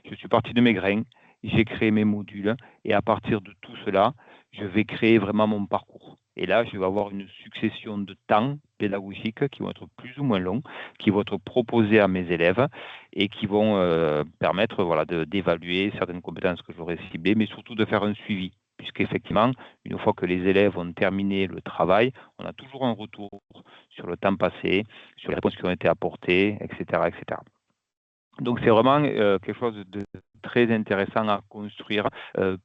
Je suis parti de mes grains, j'ai créé mes modules, et à partir de tout cela, je vais créer vraiment mon parcours. Et là, je vais avoir une succession de temps pédagogiques qui vont être plus ou moins longs, qui vont être proposés à mes élèves et qui vont permettre d'évaluer certaines compétences que j'aurais ciblées, mais surtout de faire un suivi. Puisqu'effectivement, une fois que les élèves ont terminé le travail, on a toujours un retour sur le temps passé, sur les réponses qui ont été apportées, etc. etc. Donc, c'est vraiment quelque chose de très intéressant à construire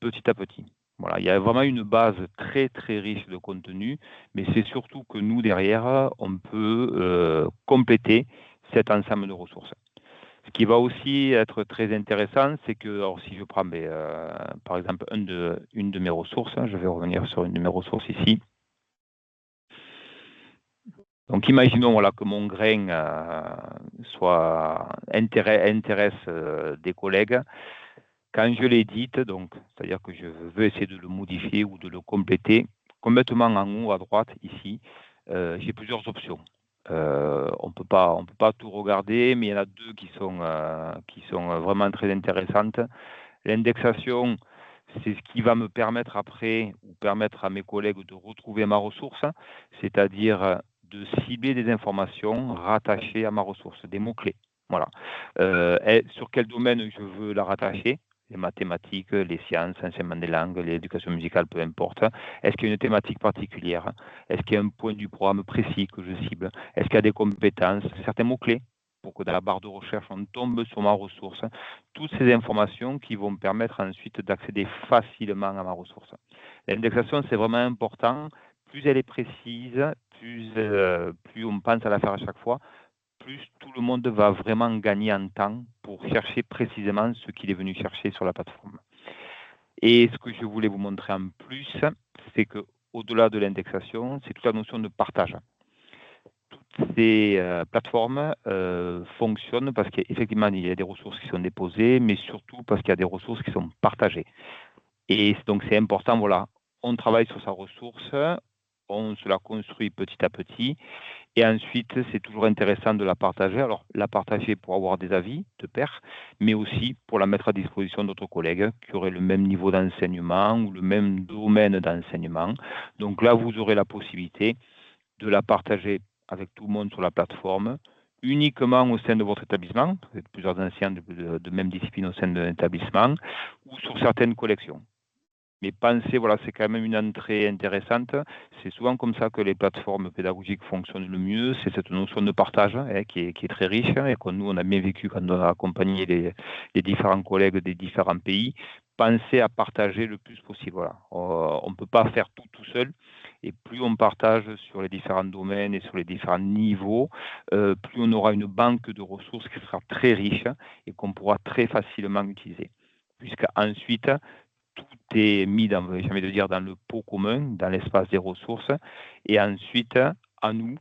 petit à petit. Voilà, il y a vraiment une base très, très riche de contenu, mais c'est surtout que nous, derrière, on peut compléter cet ensemble de ressources. Ce qui va aussi être très intéressant, c'est que, alors si je prends par exemple une de mes ressources, je vais revenir sur une de mes ressources ici. Donc, imaginons que mon grain intéresse des collègues. Quand je l'édite, donc, c'est-à-dire que je veux essayer de le modifier ou de le compléter, complètement en haut à droite, ici, j'ai plusieurs options. On peut pas tout regarder, mais il y en a deux qui sont vraiment très intéressantes. L'indexation, c'est ce qui va me permettre après, ou permettre à mes collègues de retrouver ma ressource, c'est-à-dire de cibler des informations rattachées à ma ressource, des mots-clés. Voilà. Sur quel domaine je veux la rattacher? Les mathématiques, les sciences, l'enseignement des langues, l'éducation musicale, peu importe. Est-ce qu'il y a une thématique particulière? Est-ce qu'il y a un point du programme précis que je cible? Est-ce qu'il y a des compétences, certains mots-clés pour que dans la barre de recherche, on tombe sur ma ressource? Toutes ces informations qui vont me permettre ensuite d'accéder facilement à ma ressource. L'indexation, c'est vraiment important. Plus elle est précise, plus on pense à la faire à chaque fois, plus tout le monde va vraiment gagner en temps pour chercher précisément ce qu'il est venu chercher sur la plateforme. Et ce que je voulais vous montrer en plus, c'est que au-delà de l'indexation, c'est toute la notion de partage. Toutes ces plateformes fonctionnent parce qu'effectivement, il y a des ressources qui sont déposées, mais surtout parce qu'il y a des ressources qui sont partagées. Et donc, c'est important, voilà, on travaille sur sa ressource, on se la construit petit à petit. Et ensuite, c'est toujours intéressant de la partager. Alors, la partager pour avoir des avis de pairs, mais aussi pour la mettre à disposition d'autres collègues qui auraient le même niveau d'enseignement ou le même domaine d'enseignement. Donc là, vous aurez la possibilité de la partager avec tout le monde sur la plateforme, uniquement au sein de votre établissement, vous êtes plusieurs anciens de même discipline au sein de l'établissement, ou sur certaines collections. Mais pensez, voilà, c'est quand même une entrée intéressante. C'est souvent comme ça que les plateformes pédagogiques fonctionnent le mieux. C'est cette notion de partage qui est très riche et que nous, on a bien vécu quand on a accompagné les différents collègues des différents pays. Pensez à partager le plus possible. Voilà. On ne peut pas faire tout seul. Et plus on partage sur les différents domaines et sur les différents niveaux, plus on aura une banque de ressources qui sera très riche et qu'on pourra très facilement utiliser. Puisqu'ensuite, tout est mis dans le pot commun, dans l'espace des ressources, et ensuite, à nous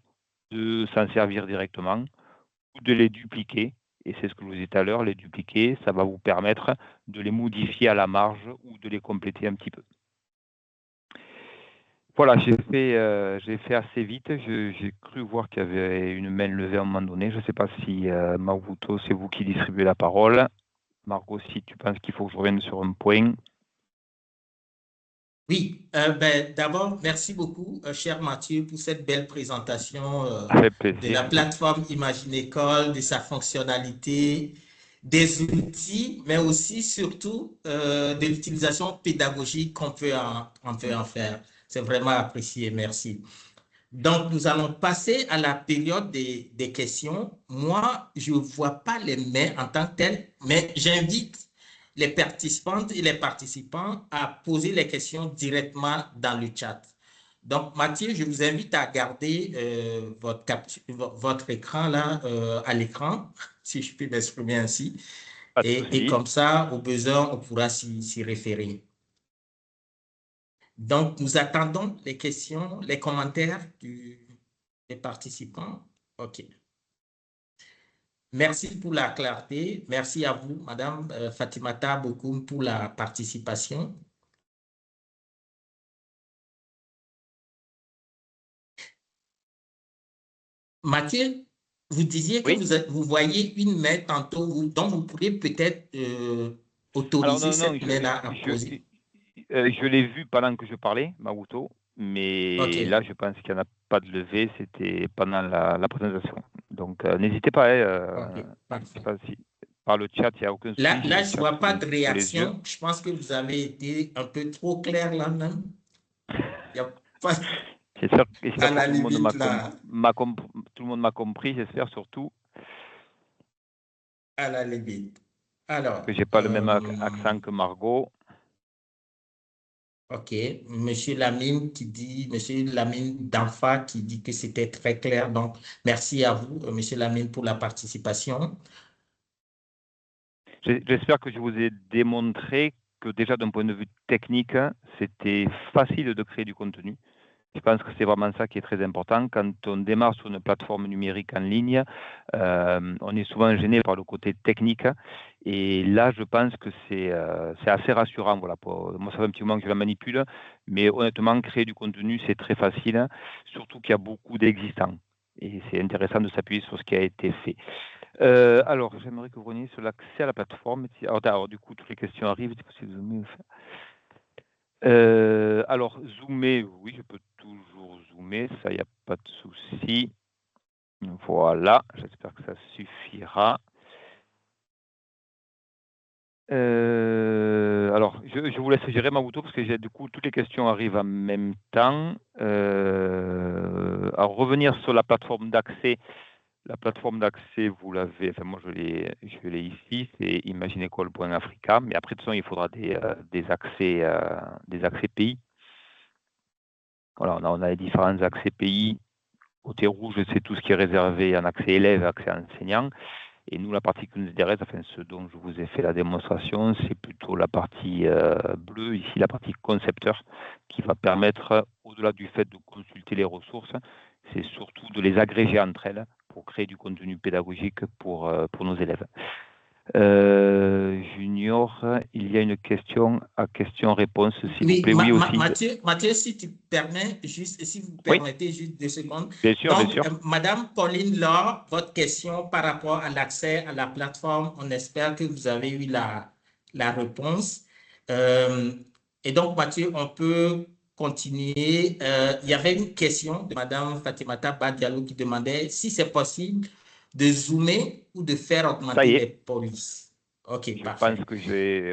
de s'en servir directement ou de les dupliquer. Et c'est ce que je vous disais tout à l'heure, les dupliquer, ça va vous permettre de les modifier à la marge ou de les compléter un petit peu. Voilà, j'ai fait assez vite. J'ai cru voir qu'il y avait une main levée à un moment donné. Je ne sais pas si Mavuto, c'est vous qui distribuez la parole. Margot, si tu penses qu'il faut que je revienne sur un point. Oui, d'abord, merci beaucoup, cher Mathieu, pour cette belle présentation de la plateforme Imagine École, de sa fonctionnalité, des outils, mais aussi, surtout, de l'utilisation pédagogique qu'on peut en faire. C'est vraiment apprécié, merci. Donc, nous allons passer à la période des questions. Moi, je ne vois pas les mains en tant que telles, mais j'invite les participantes et les participants à poser les questions directement dans le chat. Donc, Mathieu, je vous invite à garder votre écran là à l'écran, si je peux m'exprimer ainsi. Et comme ça, au besoin, on pourra s'y référer. Donc, nous attendons les questions, les commentaires des participants. OK. Merci pour la clarté. Merci à vous, Madame Fatimata Bokoum, pour la participation. Mathieu, vous disiez que Oui. vous voyez une main tantôt, donc vous pourriez peut-être Alors autoriser non, cette main-là à poser. je l'ai vu pendant que je parlais, Maoto, mais OK. là, je pense qu'il n'y en a pas de levée, c'était pendant la présentation. Donc, n'hésitez pas, OK, je parfait. sais pas si par le chat, il n'y a aucun souci. Là, j'ai le je ne chat vois pas de sous les yeux. réaction. Je pense que vous avez été un peu trop clair là même. Il n'y a pas J'espère à la que tout le monde limite là. tout le monde m'a compris, j'espère surtout À la limite. Alors, que j'ai pas le même accent que Margot. OK. Monsieur Lamine Danfa qui dit que c'était très clair. Donc, merci à vous, Monsieur Lamine, pour la participation. J'espère que je vous ai démontré que déjà d'un point de vue technique, c'était facile de créer du contenu. Je pense que c'est vraiment ça qui est très important. Quand on démarre sur une plateforme numérique en ligne, on est souvent gêné par le côté technique. Et là, je pense que c'est assez rassurant. Voilà, moi, ça fait un petit moment que je la manipule, mais honnêtement, créer du contenu, c'est très facile, surtout qu'il y a beaucoup d'existants. Et c'est intéressant de s'appuyer sur ce qui a été fait. Alors, j'aimerais que vous reveniez sur l'accès à la plateforme. Alors, du coup, toutes les questions arrivent. C'est possible de zoomer. Alors, zoomer, oui, je peux toujours zoomer, ça, il n'y a pas de souci. Voilà, j'espère que ça suffira. Alors, je vous laisse gérer Maoto parce que du coup, toutes les questions arrivent en même temps. Alors, revenir sur la plateforme d'accès. La plateforme d'accès, vous l'avez, enfin moi je l'ai ici, c'est imaginecall.africa, mais après de toute façon il faudra des accès pays. Voilà, on a les différents accès pays. Côté rouge, c'est tout ce qui est réservé en accès élève, accès enseignant. Et nous, la partie qui nous intéresse, enfin ce dont je vous ai fait la démonstration, c'est plutôt la partie bleue, ici la partie concepteur, qui va permettre, au-delà du fait de consulter les ressources, c'est surtout de les agréger entre elles pour créer du contenu pédagogique pour nos élèves. Junior, il y a une question-réponse, s'il vous plaît. Oui, aussi. Mathieu, si tu permets, si vous Oui. permettez juste 2 secondes. Bien sûr, Donc, bien sûr. Madame Pauline Laure, votre question par rapport à l'accès à la plateforme, on espère que vous avez eu la réponse. Et donc, Mathieu, on peut continuer. Il y avait une question de Madame Fatimata Badialou qui demandait si c'est possible de zoomer ou de faire augmenter les polices. OK, je parfait. pense que je vais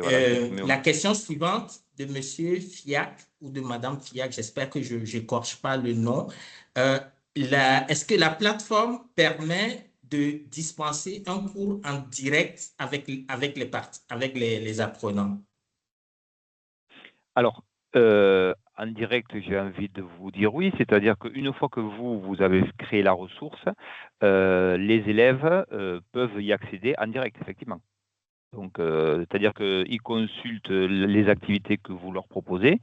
La question suivante de Monsieur Fiac ou de Madame Fiac, j'espère que je n'écorche pas le nom. Est-ce que la plateforme permet de dispenser un cours en direct avec les apprenants? Alors, en direct, j'ai envie de vous dire oui, c'est-à-dire qu'une fois que vous avez créé la ressource, les élèves peuvent y accéder en direct, effectivement. Donc, c'est-à-dire qu'ils consultent les activités que vous leur proposez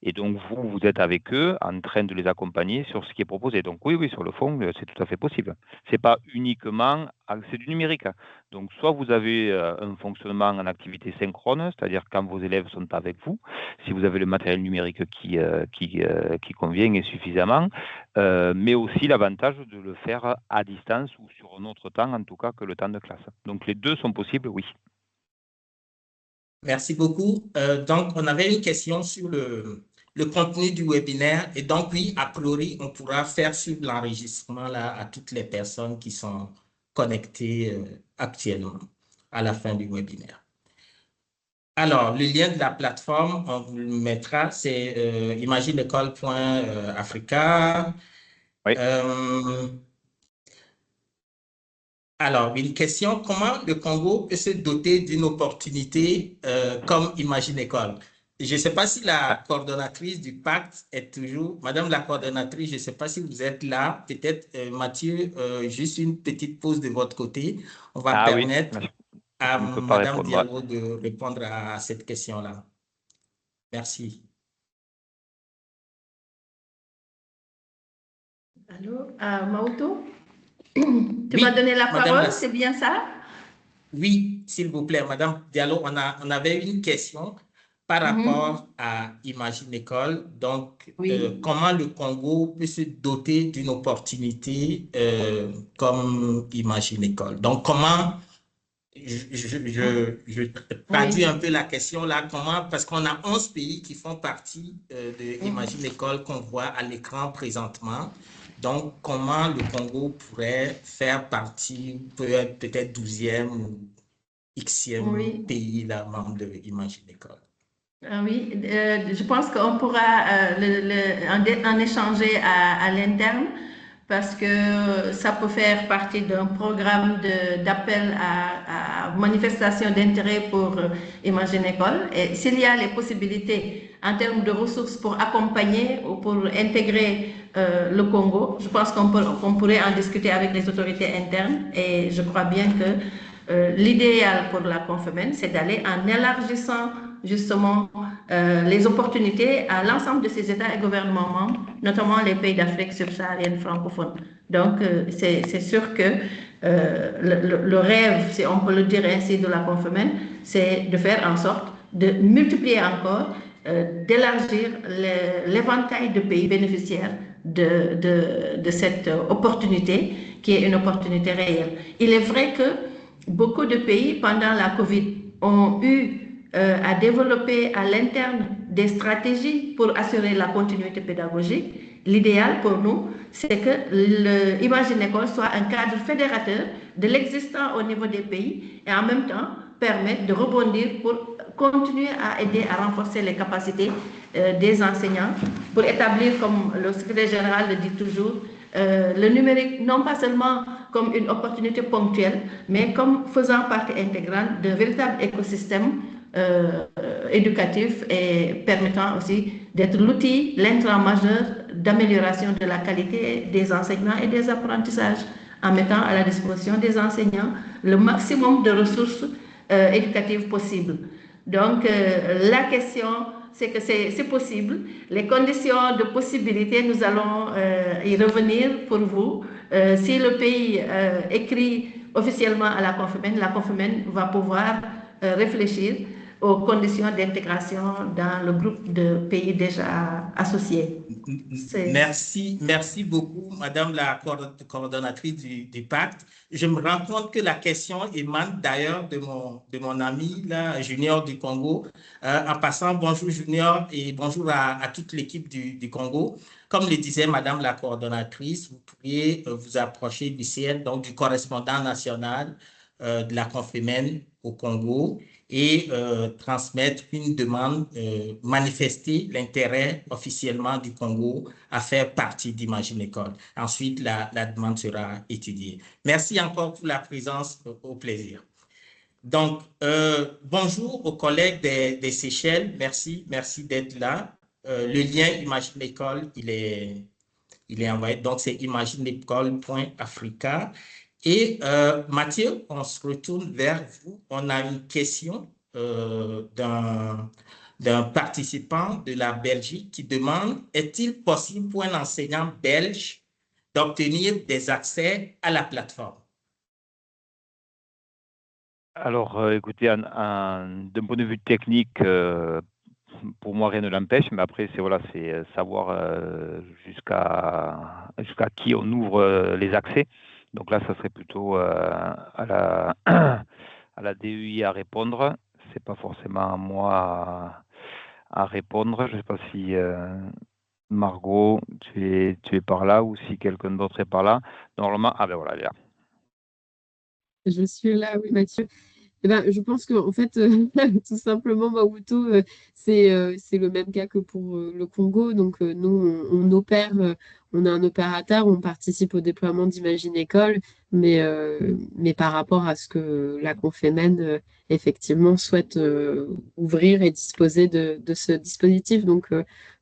et donc vous êtes avec eux en train de les accompagner sur ce qui est proposé. Donc oui, sur le fond, c'est tout à fait possible. C'est pas uniquement, c'est du numérique. Donc soit vous avez un fonctionnement en activité synchrone, c'est-à-dire quand vos élèves sont avec vous, si vous avez le matériel numérique qui convient et suffisamment, mais aussi l'avantage de le faire à distance ou sur un autre temps, en tout cas, que le temps de classe. Donc les deux sont possibles, oui. Merci beaucoup. Donc, on avait une question sur le contenu du webinaire. Et donc, oui, a priori, on pourra faire suivre l'enregistrement là à toutes les personnes qui sont connectées actuellement à la fin du webinaire. Alors, le lien de la plateforme, on vous le mettra, c'est imaginecole.africa. Oui. Alors, une question, comment le Congo peut se doter d'une opportunité comme Imaginecole? Je ne sais pas si la coordonnatrice du pacte est toujours, Madame la coordonnatrice, je ne sais pas si vous êtes là, peut-être Mathieu, juste une petite pause de votre côté. On va permettre à Madame Diallo de répondre à cette question-là. Merci. Allô, Maoto? Tu m'as donné la parole, c'est bien ça? Oui, s'il vous plaît, Madame Diallo, on avait une question par rapport à Imagine École. Donc, comment le Congo peut se doter d'une opportunité comme Imagine École. Donc, comment, je traduis un peu la question là, comment, parce qu'on a 11 pays qui font partie de Imagine École qu'on voit à l'écran présentement. Donc, comment le Congo pourrait faire partie, peut-être 12e ou Xème pays là, membre de Imagine École? Oui, je pense qu'on pourra en échanger à l'interne parce que ça peut faire partie d'un programme d'appel à manifestation d'intérêt pour Imagine École. Et s'il y a les possibilités en termes de ressources pour accompagner ou pour intégrer le Congo, je pense qu'on pourrait en discuter avec les autorités internes et je crois bien que l'idéal pour la Confémen, c'est d'aller en élargissant justement les opportunités à l'ensemble de ces États et gouvernements membres, notamment les pays d'Afrique subsaharienne francophone. Donc, c'est sûr que le rêve, si on peut le dire ainsi, de la Confémen, c'est de faire en sorte de multiplier encore, d'élargir l'éventail de pays bénéficiaires de cette opportunité qui est une opportunité réelle. Il est vrai que beaucoup de pays, pendant la COVID, ont eu à développer à l'interne des stratégies pour assurer la continuité pédagogique. L'idéal pour nous, c'est que l'Imagine École soit un cadre fédérateur de l'existant au niveau des pays et en même temps permettre de rebondir pour continuer à aider à renforcer les capacités des enseignants pour établir, comme le secrétaire général le dit toujours, le numérique non pas seulement comme une opportunité ponctuelle, mais comme faisant partie intégrante d'un véritable écosystème éducatif et permettant aussi d'être l'outil, l'intrant majeur d'amélioration de la qualité des enseignements et des apprentissages en mettant à la disposition des enseignants le maximum de ressources éducatives possibles. Donc, la question, c'est que c'est possible. Les conditions de possibilité, nous allons y revenir pour vous. Si le pays écrit officiellement à la Confémen va pouvoir réfléchir aux conditions d'intégration dans le groupe de pays déjà associés. Merci beaucoup, Madame la coordonnatrice du pacte. Je me rends compte que la question émane d'ailleurs de mon ami, là, Junior du Congo. En passant, bonjour Junior et bonjour à toute l'équipe du Congo. Comme le disait Madame la coordonnatrice, vous pourriez vous approcher du CN, donc du correspondant national de la Confémen au Congo et transmettre une demande, manifester l'intérêt officiellement du Congo à faire partie d'Imagine École. Ensuite, la demande sera étudiée. Merci encore pour la présence, au plaisir. Donc, bonjour aux collègues des Seychelles, merci d'être là. Le lien Imagine École, il est envoyé, donc c'est imagineécole.africa. Et Mathieu, on se retourne vers vous. On a une question d'un participant de la Belgique qui demande: est-il possible pour un enseignant belge d'obtenir des accès à la plateforme? Alors, écoutez, d'un point de vue technique, pour moi, rien ne l'empêche, mais après, c'est savoir jusqu'à qui on ouvre les accès. Donc là, ça serait plutôt à la DEI à répondre. C'est pas forcément à moi à répondre. Je ne sais pas si Margot, tu es par là ou si quelqu'un d'autre est par là. Normalement, ah ben voilà, elle est là. Je suis là, oui, Mathieu. Eh ben, je pense que en fait, tout simplement, Maoto, c'est le même cas que pour le Congo. Donc, nous, on opère, on a un opérateur, on participe au déploiement d'Imagine École, mais par rapport à ce que la Confémen, effectivement, souhaite ouvrir et disposer de ce dispositif. Donc,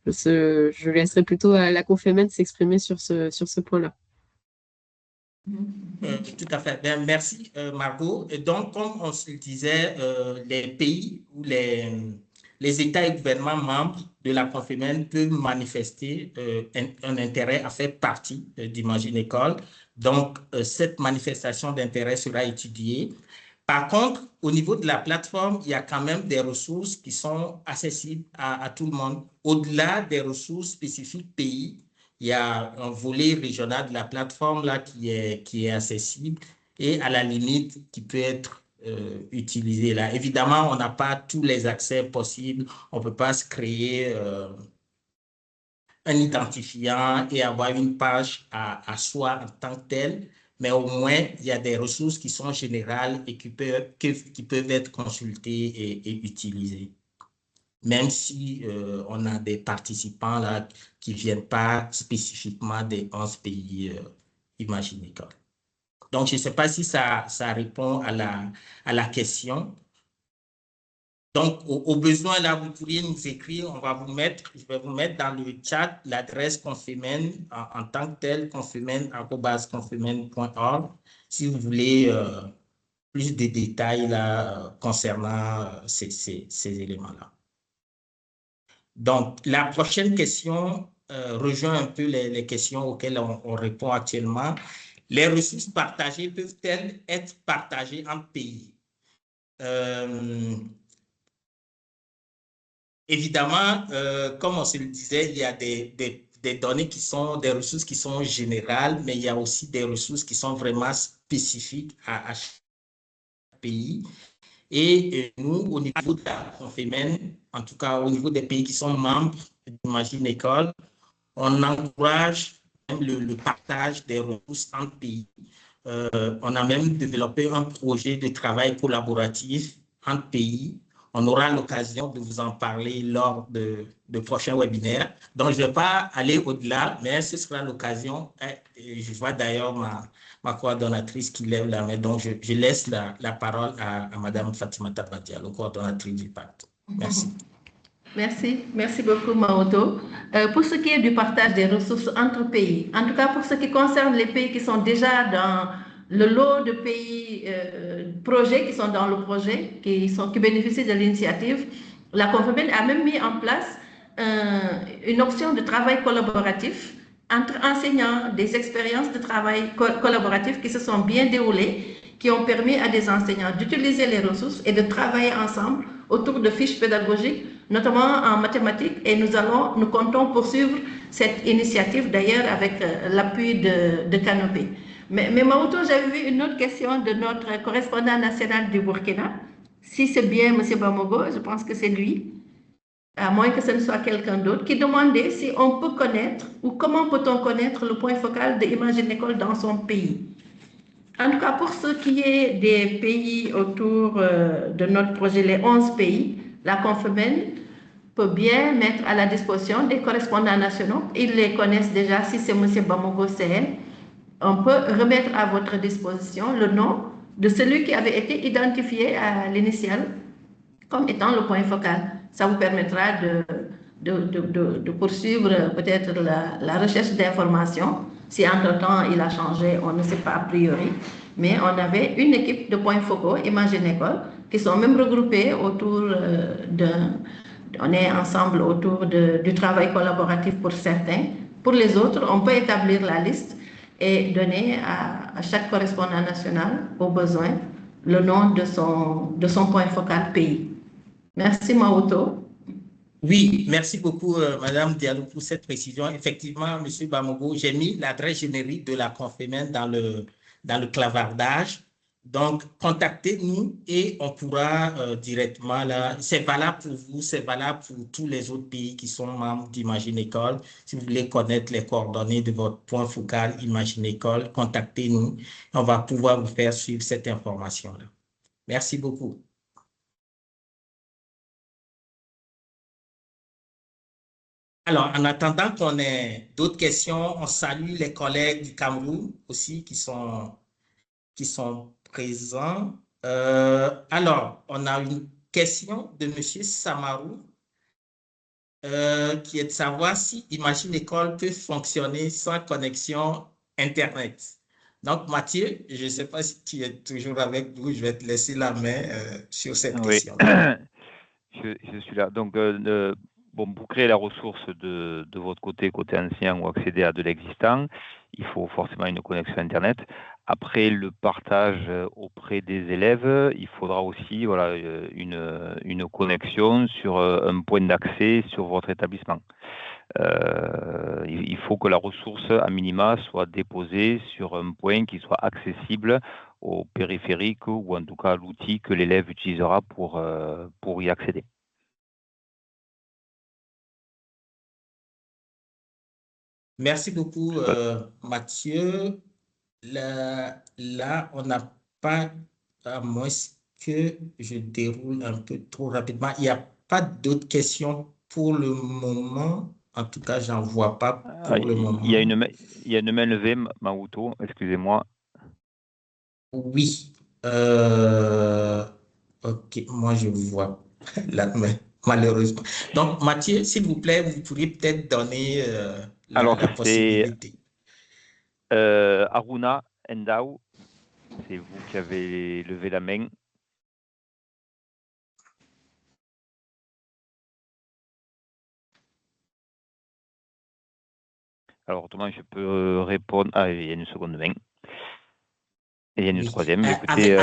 je laisserai plutôt à la Confémen s'exprimer sur ce point-là. Tout à fait. Bien, merci, Margot. Et donc, comme on se le disait, les pays ou les États et gouvernements membres de la Confémen peuvent manifester un intérêt à faire partie d'Imagine École. Donc, cette manifestation d'intérêt sera étudiée. Par contre, au niveau de la plateforme, il y a quand même des ressources qui sont accessibles à tout le monde. Au-delà des ressources spécifiques pays, il y a un volet régional de la plateforme là, qui est accessible et à la limite qui peut être utilisé là. Évidemment, on n'a pas tous les accès possibles. On ne peut pas se créer un identifiant et avoir une page à soi en tant que telle, mais au moins, il y a des ressources qui sont générales et qui peuvent être consultées et utilisées. Même si on a des participants là, qui ne viennent pas spécifiquement des 11 pays imaginés. Donc, je ne sais pas si ça répond à la question. Donc, au besoin, là, vous pourriez nous écrire, je vais vous mettre dans le chat l'adresse Confemen en tant que telle, confemen@confemen.org, si vous voulez plus de détails là, concernant ces éléments-là. Donc, la prochaine question rejoint un peu les questions auxquelles on répond actuellement. Les ressources partagées peuvent-elles être partagées en pays? Évidemment, comme on se le disait, il y a des données qui sont des ressources qui sont générales, mais il y a aussi des ressources qui sont vraiment spécifiques à chaque pays. Et nous, au niveau de la Confemen, en tout cas au niveau des pays qui sont membres d'Imagine École, on encourage même le partage des ressources entre pays. On a même développé un projet de travail collaboratif entre pays. On aura l'occasion de vous en parler lors de prochains webinaires. Donc, je ne vais pas aller au-delà, mais ce sera l'occasion. Je vois d'ailleurs ma coordonnatrice qui lève la main. Donc, je laisse la parole à Mme Fatimata Badialo, coordonnatrice du pacte. Merci. Merci beaucoup, Maoto. Pour ce qui est du partage des ressources entre pays, en tout cas pour ce qui concerne les pays qui sont déjà dans le lot de pays projets qui sont dans le projet, qui bénéficient de l'initiative, la Confemen a même mis en place une option de travail collaboratif entre enseignants, des expériences de travail collaboratif qui se sont bien déroulées, qui ont permis à des enseignants d'utiliser les ressources et de travailler ensemble autour de fiches pédagogiques, notamment en mathématiques, et nous comptons poursuivre cette initiative d'ailleurs avec l'appui de Canopé. Mais Maoto, j'avais vu une autre question de notre correspondant national du Burkina. Si c'est bien M. Bamogo, je pense que c'est lui, à moins que ce ne soit quelqu'un d'autre, qui demandait si on peut connaître ou comment peut-on connaître le point focal de Imagine École dans son pays. En tout cas, pour ce qui est des pays autour de notre projet, les 11 pays, la Confemen peut bien mettre à la disposition des correspondants nationaux. Ils les connaissent déjà, si c'est M. Bamogo CN. On peut remettre à votre disposition le nom de celui qui avait été identifié à l'initiale comme étant le point focal. Ça vous permettra de poursuivre peut-être la recherche d'informations. Si entre-temps il a changé, on ne sait pas a priori. Mais on avait une équipe de points focaux, Imagine École, qui sont même regroupés autour on est ensemble autour du travail collaboratif pour certains. Pour les autres, on peut établir la liste et donner à chaque correspondant national, au besoin, le nom de son point focal pays. Merci, Maoto. Oui, merci beaucoup, Madame Diallo, pour cette précision. Effectivement, Monsieur Bamogo, j'ai mis l'adresse générique de la Confemen dans le clavardage. Donc, contactez-nous et on pourra directement là. C'est valable pour vous, c'est valable pour tous les autres pays qui sont membres d'Imagine École. Si vous voulez connaître les coordonnées de votre point focal Imagine École, contactez-nous. On va pouvoir vous faire suivre cette information-là. Merci beaucoup. Alors, en attendant qu'on ait d'autres questions, on salue les collègues du Cameroun aussi qui sont présents. Alors, on a une question de M. Samarou qui est de savoir si Imagine École peut fonctionner sans connexion Internet. Donc, Mathieu, je ne sais pas si tu es toujours avec nous, je vais te laisser la main sur cette question. Je suis là. Donc, bon, pour créer la ressource de votre côté enseignant ou accéder à de l'existant, il faut forcément une connexion Internet. Après le partage auprès des élèves, il faudra aussi voilà, une connexion sur un point d'accès sur votre établissement. Il faut que la ressource, à minima, soit déposée sur un point qui soit accessible au périphérique ou en tout cas à l'outil que l'élève utilisera pour y accéder. Merci beaucoup, Mathieu. Là, on n'a pas, à moins que je déroule un peu trop rapidement, il n'y a pas d'autres questions pour le moment. En tout cas, j'en vois pas pour le moment. Il y a une main levée, Maouto, excusez-moi. Oui. Ok, moi je vois la main, malheureusement. Donc, Mathieu, s'il vous plaît, vous pourriez peut-être donner Alors, la c'est possibilité. Aruna Endao, c'est vous qui avez levé la main. Alors, autrement, je peux répondre. Ah, il y a une seconde main. Et il y a une Oui. troisième. Écoutez,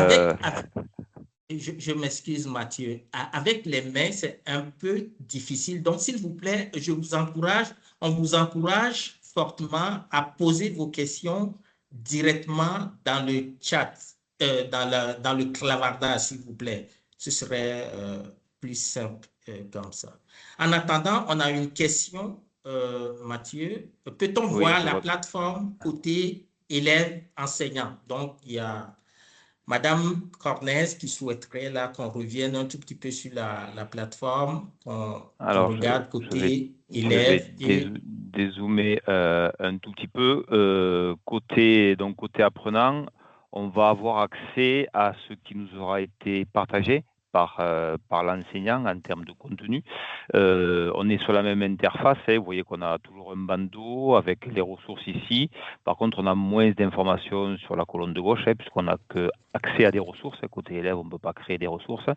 Je m'excuse, Mathieu. Avec les mains, c'est un peu difficile. Donc, s'il vous plaît, on vous encourage fortement à poser vos questions directement dans le chat, dans le clavardage, s'il vous plaît. Ce serait plus simple comme ça. En attendant, on a une question, Mathieu. Peut-on oui, voir je la vois. plateforme côté élève-enseignant? Donc, il y a Madame Cornès qui souhaiterait là qu'on revienne un tout petit peu sur la plateforme, qu'on Alors, regarde côté je vais élève et dézoomer un tout petit peu. Côté apprenant, on va avoir accès à ce qui nous aura été partagé par l'enseignant en termes de contenu. On est sur la même interface. Vous voyez qu'on a toujours un bandeau avec les ressources ici. Par contre, on a moins d'informations sur la colonne de gauche, puisqu'on n'a que accès à des ressources. Côté élève, on ne peut pas créer des ressources.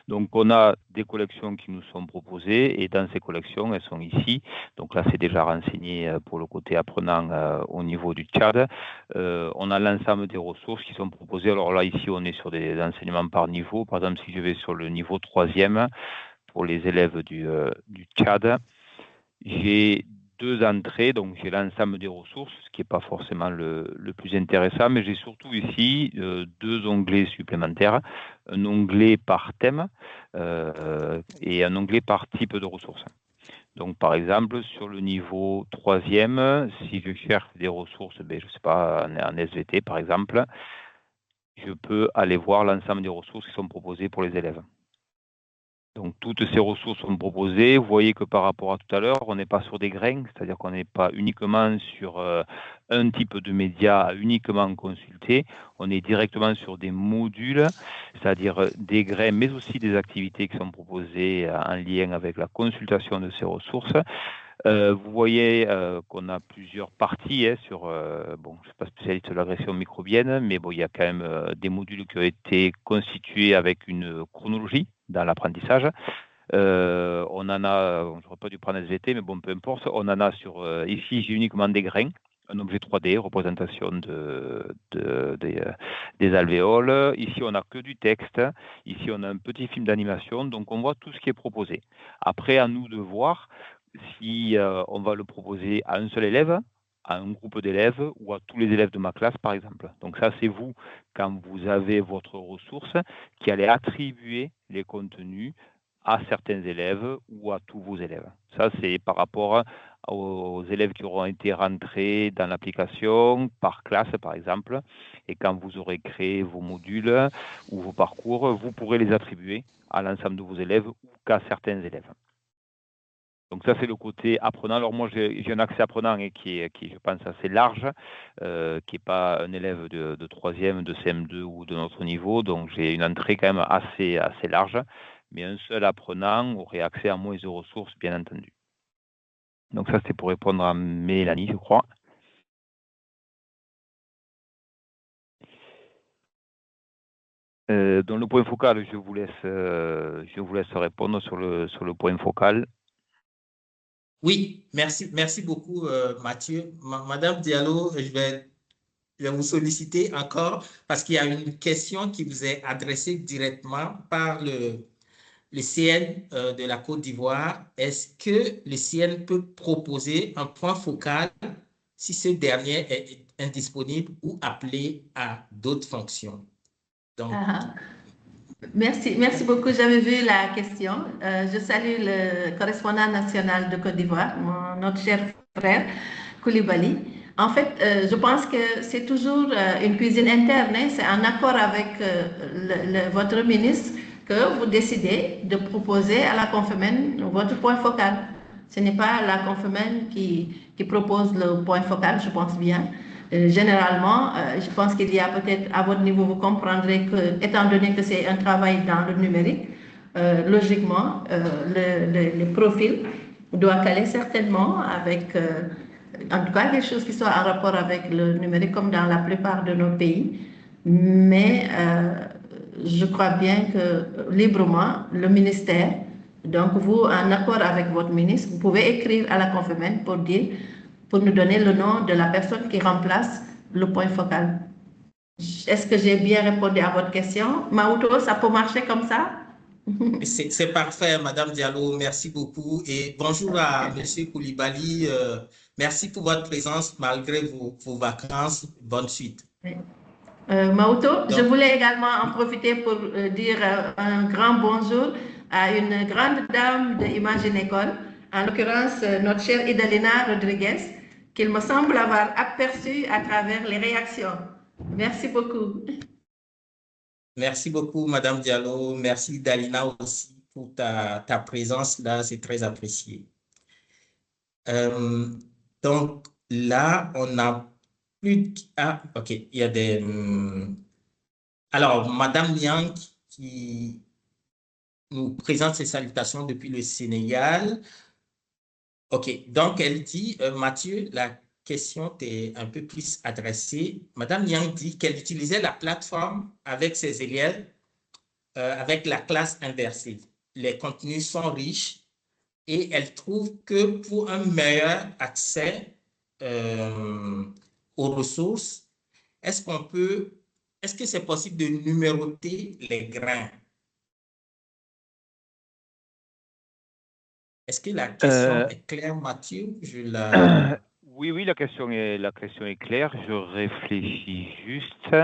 Donc, on a des collections qui nous sont proposées et dans ces collections, elles sont ici. Donc là, c'est déjà renseigné pour le côté apprenant au niveau du Tchad. On a l'ensemble des ressources qui sont proposées. Alors là, ici, on est sur des enseignements par niveau. Par exemple, si je vais sur le niveau 3e, pour les élèves du Tchad, j'ai deux entrées, donc j'ai l'ensemble des ressources, ce qui n'est pas forcément le plus intéressant, mais j'ai surtout ici deux onglets supplémentaires, un onglet par thème et un onglet par type de ressources. Donc, par exemple, sur le niveau 3e, si je cherche des ressources, je ne sais pas, en SVT par exemple, je peux aller voir l'ensemble des ressources qui sont proposées pour les élèves. Donc, toutes ces ressources sont proposées. Vous voyez que par rapport à tout à l'heure, on n'est pas sur des grains, c'est-à-dire qu'on n'est pas uniquement sur un type de média à uniquement consulter. On est directement sur des modules, c'est-à-dire des grains, mais aussi des activités qui sont proposées en lien avec la consultation de ces ressources. Vous voyez qu'on a plusieurs parties sur, bon, je ne suis pas spécialiste de l'agression microbienne, mais bon, il y a quand même des modules qui ont été constitués avec une chronologie dans l'apprentissage. On en a, je n'aurais pas dû prendre SVT, mais bon, peu importe, on en a sur, ici, j'ai uniquement des grains, un objet 3D, représentation des alvéoles. Ici, on n'a que du texte. Ici, on a un petit film d'animation. Donc, on voit tout ce qui est proposé. Après, à nous de voir si on va le proposer à un seul élève, à un groupe d'élèves ou à tous les élèves de ma classe, par exemple. Donc ça, c'est vous, quand vous avez votre ressource, qui allez attribuer les contenus à certains élèves ou à tous vos élèves. Ça, c'est par rapport aux élèves qui auront été rentrés dans l'application par classe, par exemple. Et quand vous aurez créé vos modules ou vos parcours, vous pourrez les attribuer à l'ensemble de vos élèves ou qu'à certains élèves. Donc ça, c'est le côté apprenant. Alors moi, j'ai un accès apprenant qui est, je pense, assez large, qui n'est pas un élève de 3e, de CM2 ou de notre niveau. Donc j'ai une entrée quand même assez large. Mais un seul apprenant aurait accès à moins de ressources, bien entendu. Donc ça, c'est pour répondre à Mélanie, je crois. Dans le point focal, je vous laisse répondre sur le point focal. Oui, merci beaucoup, Mathieu. Madame Diallo, je vais vous solliciter encore parce qu'il y a une question qui vous est adressée directement par le CN de la Côte d'Ivoire. Est-ce que le CN peut proposer un point focal si ce dernier est indisponible ou appelé à d'autres fonctions? Donc, Ah, merci beaucoup. J'avais vu la question. Je salue le correspondant national de Côte d'Ivoire, notre cher frère Koulibaly. En fait, je pense que c'est toujours une cuisine interne, hein. C'est en accord avec votre ministre que vous décidez de proposer à la Confémen votre point focal. Ce n'est pas la Confémen qui propose le point focal, je pense bien. Généralement, je pense qu'il y a peut-être à votre niveau, vous comprendrez que, étant donné que c'est un travail dans le numérique, logiquement, le profil doit caler certainement avec, en tout cas, des choses qui soient en rapport avec le numérique, comme dans la plupart de nos pays. Mais je crois bien que librement, le ministère, donc vous, en accord avec votre ministre, vous pouvez écrire à la Confémen pour nous donner le nom de la personne qui remplace le point focal. Est-ce que j'ai bien répondu à votre question? Maouto, ça peut marcher comme ça? c'est parfait, Madame Diallo. Merci beaucoup. Et bonjour à Monsieur Koulibaly. Merci pour votre présence malgré vos vacances. Bonne suite. Maouto, je Donc, voulais également en profiter pour dire un grand bonjour à une grande dame de Imagine École, en l'occurrence notre chère Idalina Rodriguez, qu'il me semble avoir aperçue à travers les réactions. Merci beaucoup. merci beaucoup, Madame Diallo. Merci, Dalina, aussi pour ta présence là. C'est très apprécié. Euh, donc, là, on a plus... Ah, OK. Il y a des... Alors, Madame Yang qui nous présente ses salutations depuis le Sénégal. OK. Donc, elle dit, Mathieu, la question t'est un peu plus adressée. Madame Yang dit qu'elle utilisait la plateforme avec ses élèves avec la classe inversée. Les contenus sont riches et elle trouve que pour un meilleur accès euh, aux ressources, est-ce que c'est possible de numéroter les grains? Est-ce que la question Euh, est claire, Mathieu? Je la... oui, la question est claire. Je réfléchis juste.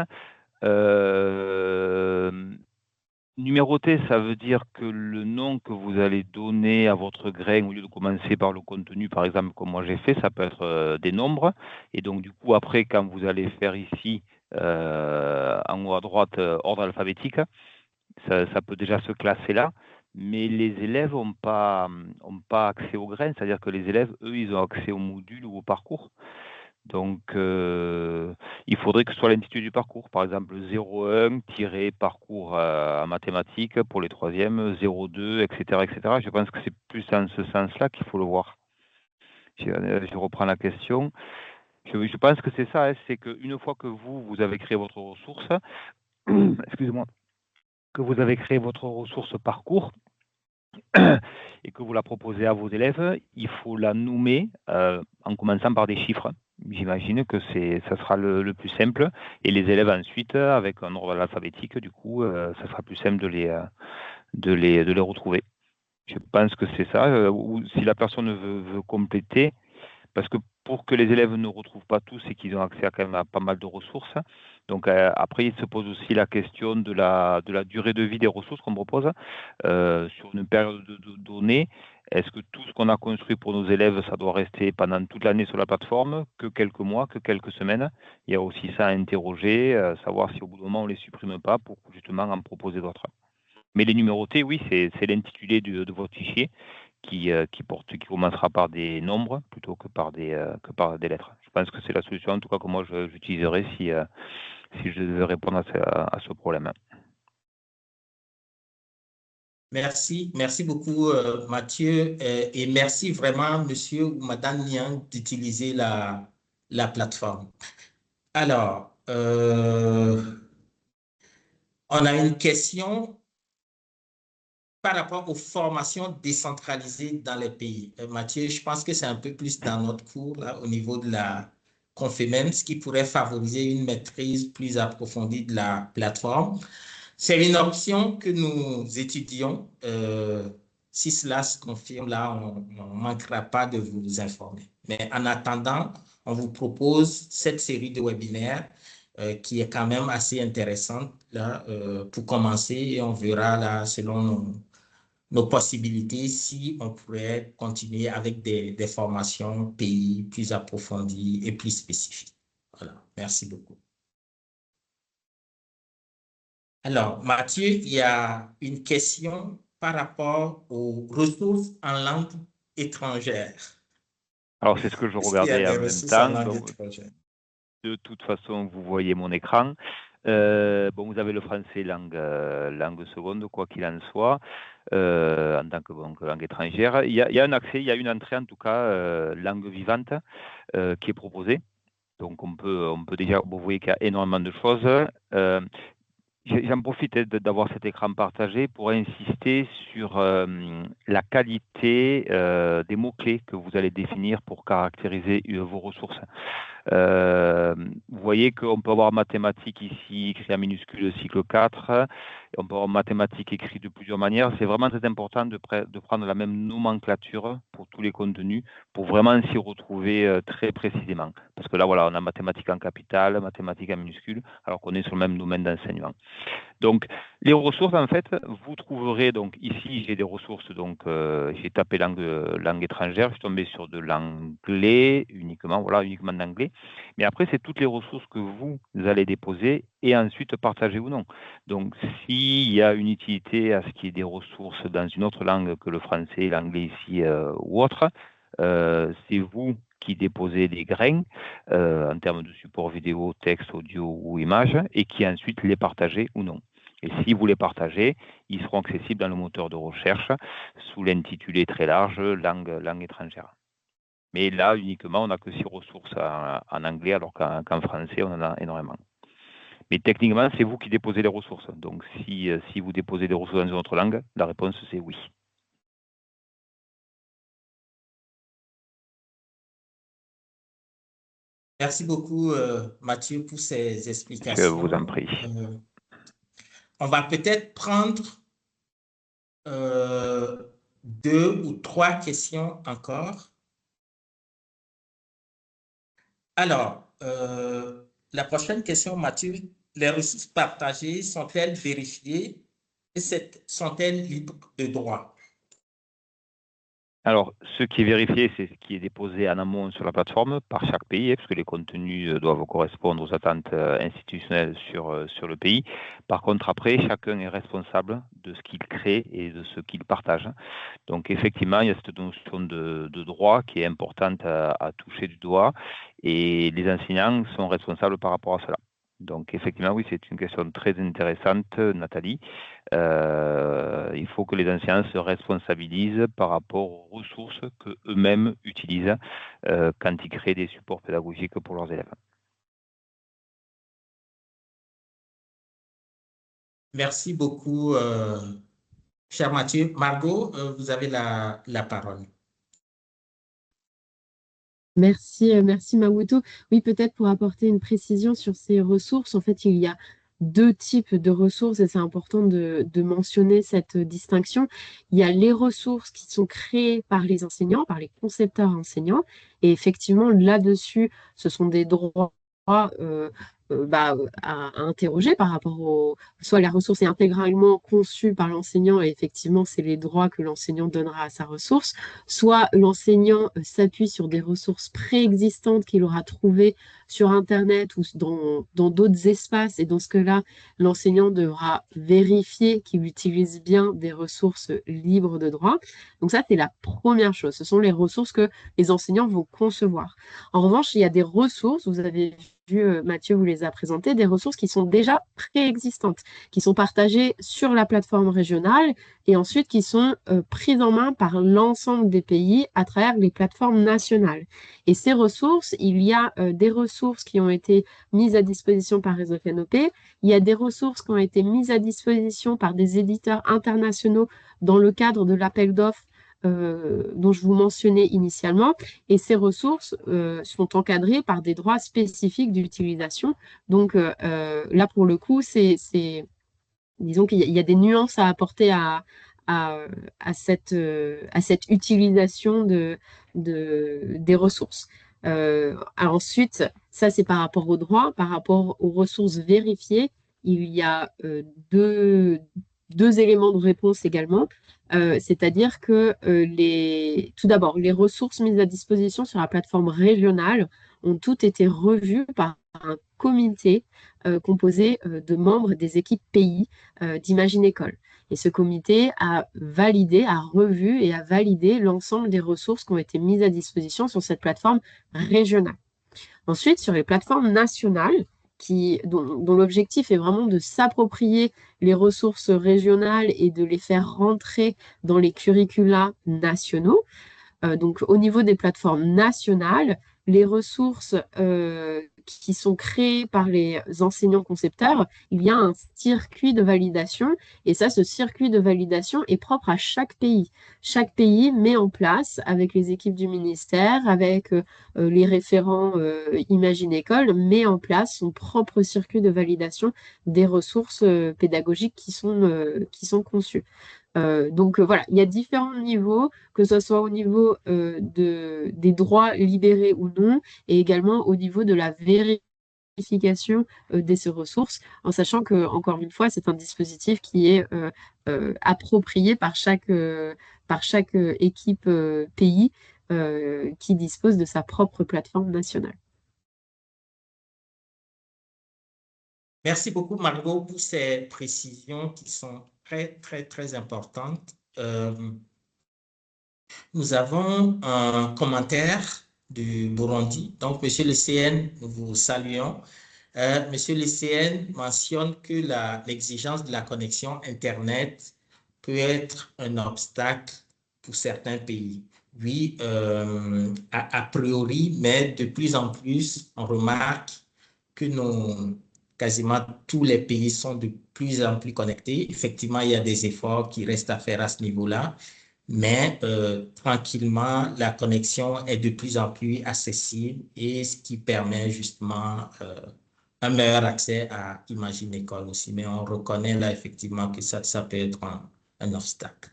Numéroter, ça veut dire que le nom que vous allez donner à votre grain, au lieu de commencer par le contenu, par exemple, comme moi j'ai fait, ça peut être des nombres. Et donc, du coup, après, quand vous allez faire ici, en haut à droite, ordre alphabétique, ça peut déjà se classer là. Mais les élèves n'ont pas accès aux grains, c'est-à-dire que les élèves, eux, ils ont accès au module ou au parcours. Donc, il faudrait que ce soit l'intitulé du parcours, par exemple 01-parcours en mathématiques pour les troisièmes, 02, etc., etc. Je pense que c'est plus dans ce sens-là qu'il faut le voir. Je reprends la question. Je pense que c'est ça, hein, c'est qu'une fois que vous avez créé votre ressource, excusez-moi, que vous avez créé votre ressource parcours et que vous la proposez à vos élèves, il faut la nommer en commençant par des chiffres. J'imagine que ça sera le plus simple. Et les élèves ensuite, avec un ordre alphabétique, du coup, ça sera plus simple de les retrouver. Je pense que c'est ça. Ou si la personne veut compléter, parce que pour que les élèves ne retrouvent pas tout, c'est qu'ils ont accès à quand même à pas mal de ressources. Donc après, il se pose aussi la question de la durée de vie des ressources qu'on propose sur une période donnée. Est-ce que tout ce qu'on a construit pour nos élèves, ça doit rester pendant toute l'année sur la plateforme, que quelques mois, que quelques semaines? Il y a aussi ça à interroger, savoir si au bout d'un moment on ne les supprime pas pour justement en proposer d'autres. Mais les numérotés, oui, c'est l'intitulé de votre fichier qui commencera par des nombres plutôt que par des lettres. Je pense que c'est la solution, en tout cas, que moi j'utiliserai si je devais répondre à ce problème. Merci beaucoup, Mathieu, et merci vraiment, monsieur ou madame Niang, d'utiliser la plateforme. Alors, on a une question par rapport aux formations décentralisées dans les pays. Mathieu, je pense que c'est un peu plus dans notre cours, là, au niveau de la Confémen, ce qui pourrait favoriser une maîtrise plus approfondie de la plateforme. C'est une option que nous étudions. Si cela se confirme, là, on ne manquera pas de vous informer. Mais en attendant, on vous propose cette série de webinaires qui est quand même assez intéressante là, pour commencer. Et on verra là, selon nos possibilités, si on pourrait continuer avec des formations pays plus approfondies et plus spécifiques. Voilà, merci beaucoup. Alors, Mathieu, il y a une question par rapport aux ressources en langue étrangère. Alors, c'est ce que je Est-ce qu'il y a regardais des en même ressources en temps. langue Donc, étrangère? de toute façon, vous voyez mon écran. Bon, vous avez le français langue seconde, quoi qu'il en soit, en tant que langue étrangère. Il y a un accès, il y a une entrée en tout cas, langue vivante, qui est proposée. Donc on peut déjà, vous voyez qu'il y a énormément de choses. J'en profite d'avoir cet écran partagé pour insister sur la qualité des mots-clés que vous allez définir pour caractériser vos ressources. Vous voyez qu'on peut avoir mathématiques ici, écrit en minuscule cycle 4, et on peut avoir mathématiques écrit de plusieurs manières. C'est vraiment très important de prendre la même nomenclature pour tous les contenus, pour vraiment s'y retrouver très précisément. Parce que là, voilà, on a mathématiques en capital, mathématiques en minuscule, alors qu'on est sur le même domaine d'enseignement. Donc, les ressources, en fait, vous trouverez, donc ici, j'ai des ressources, donc j'ai tapé langue étrangère, je suis tombé sur de l'anglais uniquement, voilà, uniquement d'anglais. Mais après, c'est toutes les ressources que vous allez déposer et ensuite partager ou non. Donc, s'il y a une utilité à ce qu'il y ait des ressources dans une autre langue que le français, l'anglais ici ou autre, c'est vous qui déposez des grains en termes de support vidéo, texte, audio ou image et qui ensuite les partagez ou non. Et si vous les partagez, ils seront accessibles dans le moteur de recherche sous l'intitulé très large langue étrangère. Mais là, uniquement, on n'a que 6 ressources en anglais, alors qu'en français, on en a énormément. Mais techniquement, c'est vous qui déposez les ressources. Donc, si vous déposez des ressources dans une autre langue, la réponse, c'est oui. Merci beaucoup, Mathieu, pour ces explications. Je vous en prie. On va peut-être prendre 2 ou 3 questions encore. Alors, la prochaine question, Mathieu, les ressources partagées sont-elles vérifiées et sont-elles libres de droit? Alors, ce qui est vérifié, c'est ce qui est déposé en amont sur la plateforme par chaque pays, puisque les contenus doivent correspondre aux attentes institutionnelles sur le pays. Par contre, après, chacun est responsable de ce qu'il crée et de ce qu'il partage. Donc, effectivement, il y a cette notion de droit qui est importante à toucher du doigt, et les enseignants sont responsables par rapport à cela. Donc, effectivement, oui, c'est une question très intéressante, Nathalie. Il faut que les enseignants se responsabilisent par rapport aux ressources qu'eux-mêmes utilisent quand ils créent des supports pédagogiques pour leurs élèves. Merci beaucoup, cher Mathieu. Margot, vous avez la parole. Merci, merci Mawoto. Oui, peut-être pour apporter une précision sur ces ressources, en fait, il y a 2 types de ressources et c'est important de mentionner cette distinction. Il y a les ressources qui sont créées par les enseignants, par les concepteurs enseignants, et effectivement, là-dessus, ce sont des droits à interroger par rapport au... Soit la ressource est intégralement conçue par l'enseignant et effectivement, c'est les droits que l'enseignant donnera à sa ressource, soit l'enseignant s'appuie sur des ressources préexistantes qu'il aura trouvées sur Internet ou dans d'autres espaces et dans ce cas-là, l'enseignant devra vérifier qu'il utilise bien des ressources libres de droit. Donc ça, c'est la première chose. Ce sont les ressources que les enseignants vont concevoir. En revanche, il y a des ressources, vous avez Mathieu vous les a présentées, des ressources qui sont déjà préexistantes, qui sont partagées sur la plateforme régionale et ensuite qui sont prises en main par l'ensemble des pays à travers les plateformes nationales. Et ces ressources, il y a des ressources qui ont été mises à disposition par Réseau Canopé, il y a des ressources qui ont été mises à disposition par des éditeurs internationaux dans le cadre de l'appel d'offres dont je vous mentionnais initialement, et ces ressources sont encadrées par des droits spécifiques d'utilisation. Donc là, pour le coup, disons qu'il y a des nuances à apporter à cette utilisation des ressources. Ensuite, ça c'est par rapport aux droits, par rapport aux ressources vérifiées, il y a deux éléments de réponse également. C'est-à-dire que tout d'abord, les ressources mises à disposition sur la plateforme régionale ont toutes été revues par un comité composé de membres des équipes pays d'Imagine École. Et ce comité a revu et a validé l'ensemble des ressources qui ont été mises à disposition sur cette plateforme régionale. Ensuite, sur les plateformes nationales, dont l'objectif est vraiment de s'approprier les ressources régionales et de les faire rentrer dans les curricula nationaux. Donc, au niveau des plateformes nationales, les ressources qui sont créées par les enseignants concepteurs, il y a un circuit de validation et ça, ce circuit de validation est propre à chaque pays. Chaque pays met en place, avec les équipes du ministère, avec les référents Imagine École, met en place son propre circuit de validation des ressources pédagogiques qui sont conçues. Donc voilà, il y a différents niveaux, que ce soit au niveau des droits libérés ou non, et également au niveau de la vérification de ces ressources, en sachant que, encore une fois, c'est un dispositif qui est approprié par chaque équipe pays qui dispose de sa propre plateforme nationale. Merci beaucoup, Margot, pour ces précisions qui sont très, très, très importantes. Nous avons un commentaire du Burundi. Donc, Monsieur le CN, nous vous saluons. Monsieur le CN mentionne que l'exigence de la connexion Internet peut être un obstacle pour certains pays. Oui, a priori, mais de plus en plus, on remarque que quasiment tous les pays sont de plus en plus connectés. Effectivement, il y a des efforts qui restent à faire à ce niveau-là, mais tranquillement, la connexion est de plus en plus accessible et ce qui permet justement un meilleur accès à Imagine École aussi. Mais on reconnaît là effectivement que ça peut être un obstacle.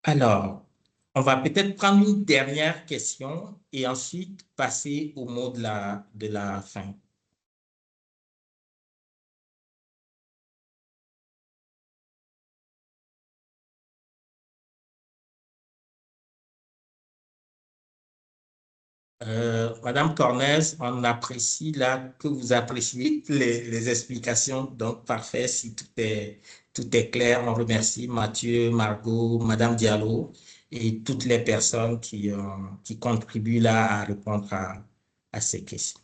Alors, on va peut-être prendre une dernière question et ensuite passer au mot de la fin. Madame Cornès, on apprécie là que vous appréciez les explications. Donc, parfait, si tout est clair, on remercie Mathieu, Margot, Madame Diallo et toutes les personnes qui contribuent là à répondre à ces questions.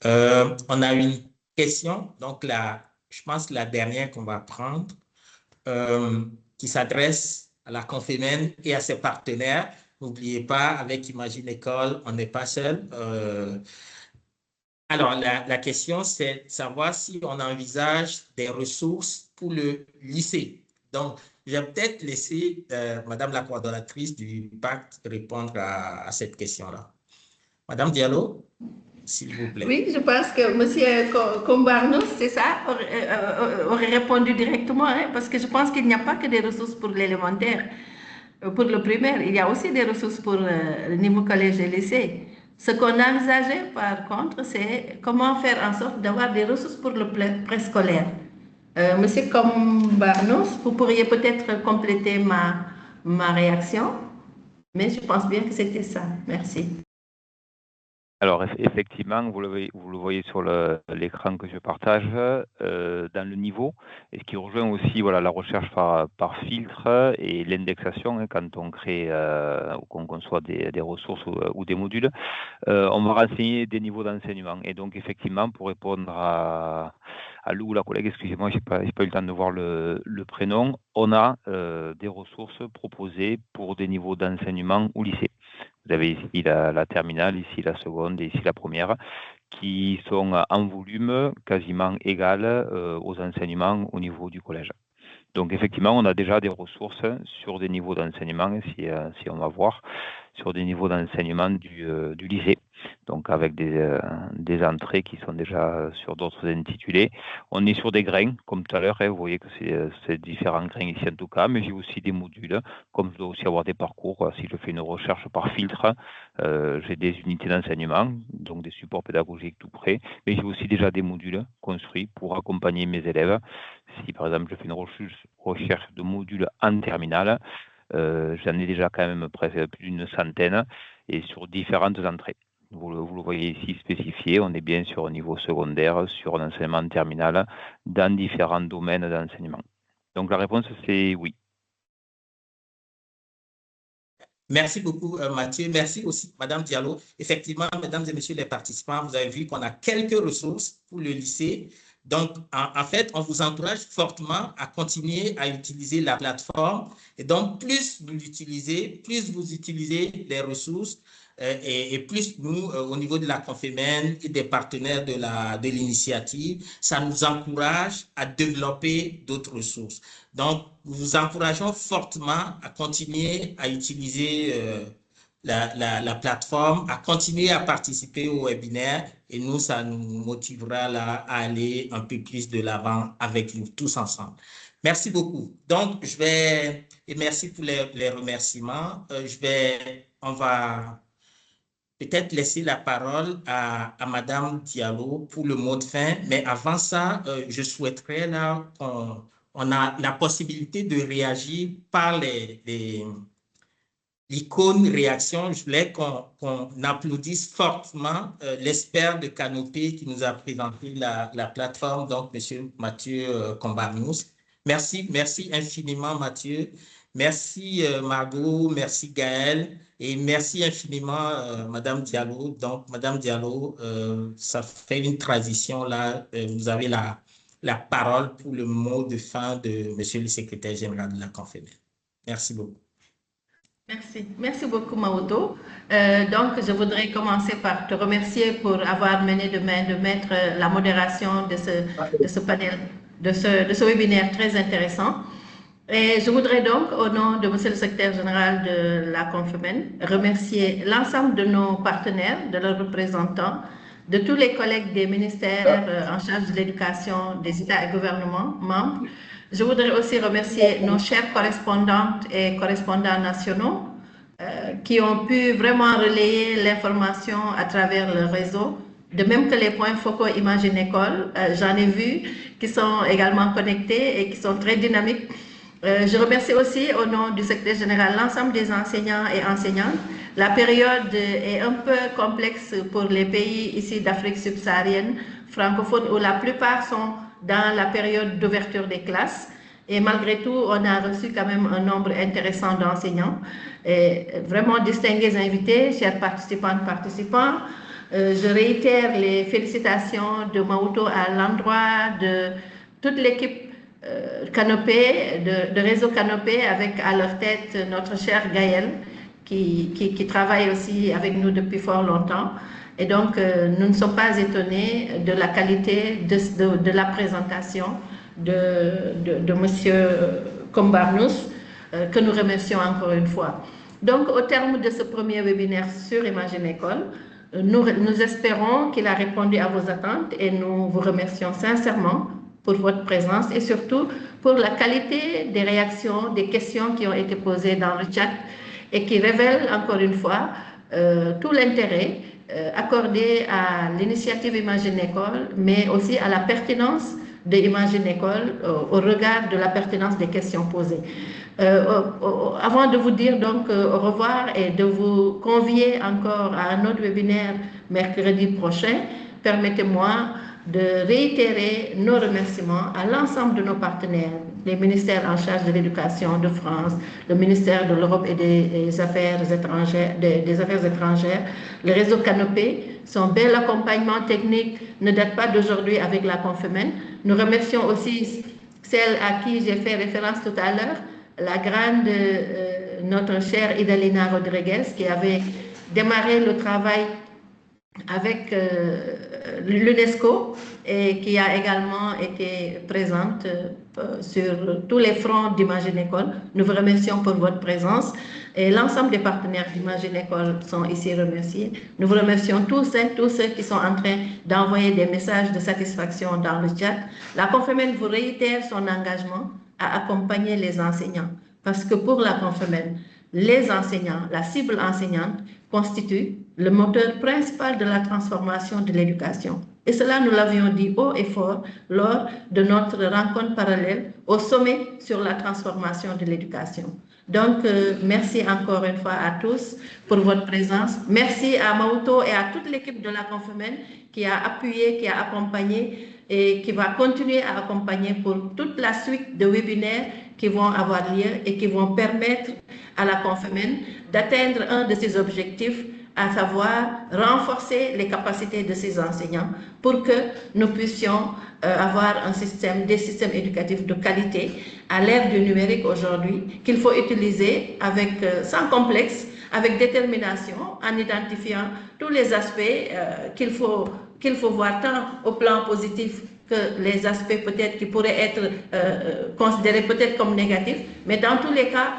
On a une question, donc je pense la dernière qu'on va prendre, qui s'adresse à la Confémen et à ses partenaires. N'oubliez pas, avec Imagine École, on n'est pas seul. Alors, la question, c'est de savoir si on envisage des ressources pour le lycée. Donc, je vais peut-être laisser Madame la coordonnatrice du pacte répondre à cette question-là. Madame Diallo, s'il vous plaît. Oui, je pense que M. Combarnos, c'est ça, aurait répondu directement, hein, parce que je pense qu'il n'y a pas que des ressources pour l'élémentaire, pour le primaire, il y a aussi des ressources pour le niveau collège et lycée. Ce qu'on a envisagé, par contre, c'est comment faire en sorte d'avoir des ressources pour le préscolaire. Monsieur Combarnos, vous pourriez peut-être compléter ma réaction, mais je pense bien que c'était ça. Merci. Alors, effectivement, vous le voyez sur l'écran que je partage, dans le niveau, et ce qui rejoint aussi voilà, la recherche par filtre et l'indexation, hein, quand on crée ou qu'on conçoit des ressources ou des modules, on va renseigner des niveaux d'enseignement. Et donc, effectivement, pour répondre à Lou, la collègue, excusez-moi, j'ai pas eu le temps de voir le prénom, on a des ressources proposées pour des niveaux d'enseignement au lycée. Vous avez ici la terminale, ici la seconde et ici la première, qui sont en volume quasiment égal aux enseignements au niveau du collège. Donc effectivement, on a déjà des ressources sur des niveaux d'enseignement, si on va voir, sur des niveaux d'enseignement du lycée. Donc avec des entrées qui sont déjà sur d'autres intitulés. On est sur des grains, comme tout à l'heure, hein, vous voyez que c'est différents grains ici en tout cas, mais j'ai aussi des modules, comme je dois aussi avoir des parcours. Si je fais une recherche par filtre, j'ai des unités d'enseignement, donc des supports pédagogiques tout près, mais j'ai aussi déjà des modules construits pour accompagner mes élèves. Si par exemple je fais une recherche de modules en terminale, j'en ai déjà quand même presque plus d'une centaine et sur différentes entrées. Vous le voyez ici spécifié, on est bien sur un niveau secondaire, sur un enseignement terminal, dans différents domaines d'enseignement. Donc la réponse c'est oui. Merci beaucoup, Mathieu. Merci aussi, Madame Diallo. Effectivement, mesdames et messieurs les participants, vous avez vu qu'on a quelques ressources pour le lycée. Donc, en fait, on vous encourage fortement à continuer à utiliser la plateforme. Et donc, plus vous utilisez les ressources et plus nous, au niveau de la Confémen et des partenaires de l'initiative, ça nous encourage à développer d'autres ressources. Donc, nous vous encourageons fortement à continuer à utiliser la plateforme, à continuer à participer au webinaire et nous, ça nous motivera là à aller un peu plus de l'avant avec vous tous ensemble. Merci beaucoup. Donc, et merci pour les remerciements. On va peut-être laisser la parole à Madame Diallo pour le mot de fin, mais avant ça, je souhaiterais là on a la possibilité de réagir par l'icône réaction. Je voulais qu'on applaudisse fortement l'expert de Canopé qui nous a présenté la plateforme, donc Monsieur Mathieu Combarnous. Merci infiniment Mathieu. Merci Margot, merci Gaël et merci infiniment Madame Diallo. Donc Madame Diallo, ça fait une transition là. Vous avez la parole pour le mot de fin de Monsieur le secrétaire général de la Confédération. Merci beaucoup. Merci beaucoup Maodo. Donc je voudrais commencer par te remercier pour avoir mené de main de maître la modération de ce panel, de ce webinaire très intéressant. Et je voudrais donc, au nom de Monsieur le secrétaire général de la Confémen, remercier l'ensemble de nos partenaires, de leurs représentants, de tous les collègues des ministères en charge de l'éducation des États et gouvernements membres. Je voudrais aussi remercier nos chères correspondantes et correspondants nationaux qui ont pu vraiment relayer l'information à travers le réseau, de même que les points focaux Imagine École, j'en ai vu, qui sont également connectés et qui sont très dynamiques. Je remercie aussi au nom du secrétaire général l'ensemble des enseignants et enseignantes. La période est un peu complexe pour les pays ici d'Afrique subsaharienne, francophone, où la plupart sont dans la période d'ouverture des classes. Et malgré tout, on a reçu quand même un nombre intéressant d'enseignants. Et vraiment distingués invités, chers participantes, participants. Je réitère les félicitations de Maodo à l'endroit de toute l'équipe Canopé, de réseau Canopé, avec à leur tête notre cher Gaël, qui travaille aussi avec nous depuis fort longtemps. Et donc, nous ne sommes pas étonnés de la qualité de la présentation de Monsieur Combarnous, que nous remercions encore une fois. Donc, au terme de ce premier webinaire sur Imagine École, nous espérons qu'il a répondu à vos attentes et nous vous remercions sincèrement pour votre présence et surtout pour la qualité des réactions, des questions qui ont été posées dans le chat et qui révèlent encore une fois tout l'intérêt accordé à l'initiative Imagine École, mais aussi à la pertinence de Imagine École au regard de la pertinence des questions posées. Avant de vous dire donc au revoir et de vous convier encore à un autre webinaire mercredi prochain, permettez-moi de réitérer nos remerciements à l'ensemble de nos partenaires, les ministères en charge de l'éducation de France, le ministère de l'Europe et des Affaires étrangères, le réseau Canopé. Son bel accompagnement technique ne date pas d'aujourd'hui avec la Confemen. Nous remercions aussi celle à qui j'ai fait référence tout à l'heure, la grande, notre chère Idalina Rodriguez, qui avait démarré le travail avec l'UNESCO et qui a également été présente sur tous les fronts d'Imagine École. Nous vous remercions pour votre présence et l'ensemble des partenaires d'Imagine École sont ici remerciés. Nous vous remercions tous ceux qui sont en train d'envoyer des messages de satisfaction dans le chat. La Confemen vous réitère son engagement à accompagner les enseignants parce que pour la Confemen, les enseignants, la cible enseignante, constitue le moteur principal de la transformation de l'éducation. Et cela, nous l'avions dit haut et fort lors de notre rencontre parallèle au sommet sur la transformation de l'éducation. Donc, merci encore une fois à tous pour votre présence. Merci à Maoto et à toute l'équipe de la Confemen qui a appuyé, qui a accompagné et qui va continuer à accompagner pour toute la suite de webinaires qui vont avoir lieu et qui vont permettre à la Confemen d'atteindre un de ses objectifs, à savoir renforcer les capacités de ses enseignants pour que nous puissions avoir des systèmes éducatifs de qualité à l'ère du numérique aujourd'hui, qu'il faut utiliser avec, sans complexe, avec détermination, en identifiant tous les aspects qu'il faut voir tant au plan positif que les aspects peut-être qui pourraient être considérés peut-être comme négatifs, mais dans tous les cas,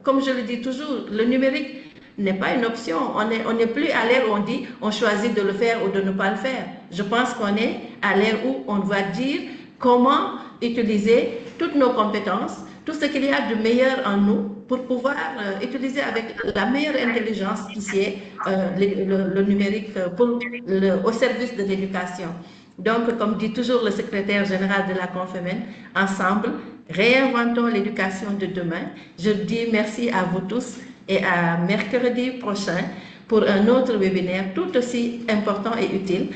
comme je le dis toujours, le numérique n'est pas une option. On n'est plus à l'ère où on dit on choisit de le faire ou de ne pas le faire. Je pense qu'on est à l'ère où on va dire comment utiliser toutes nos compétences, tout ce qu'il y a de meilleur en nous pour pouvoir utiliser avec la meilleure intelligence qui est le numérique au service de l'éducation. Donc, comme dit toujours le secrétaire général de la Confemen, ensemble, réinventons l'éducation de demain. Je dis merci à vous tous et à mercredi prochain pour un autre webinaire tout aussi important et utile.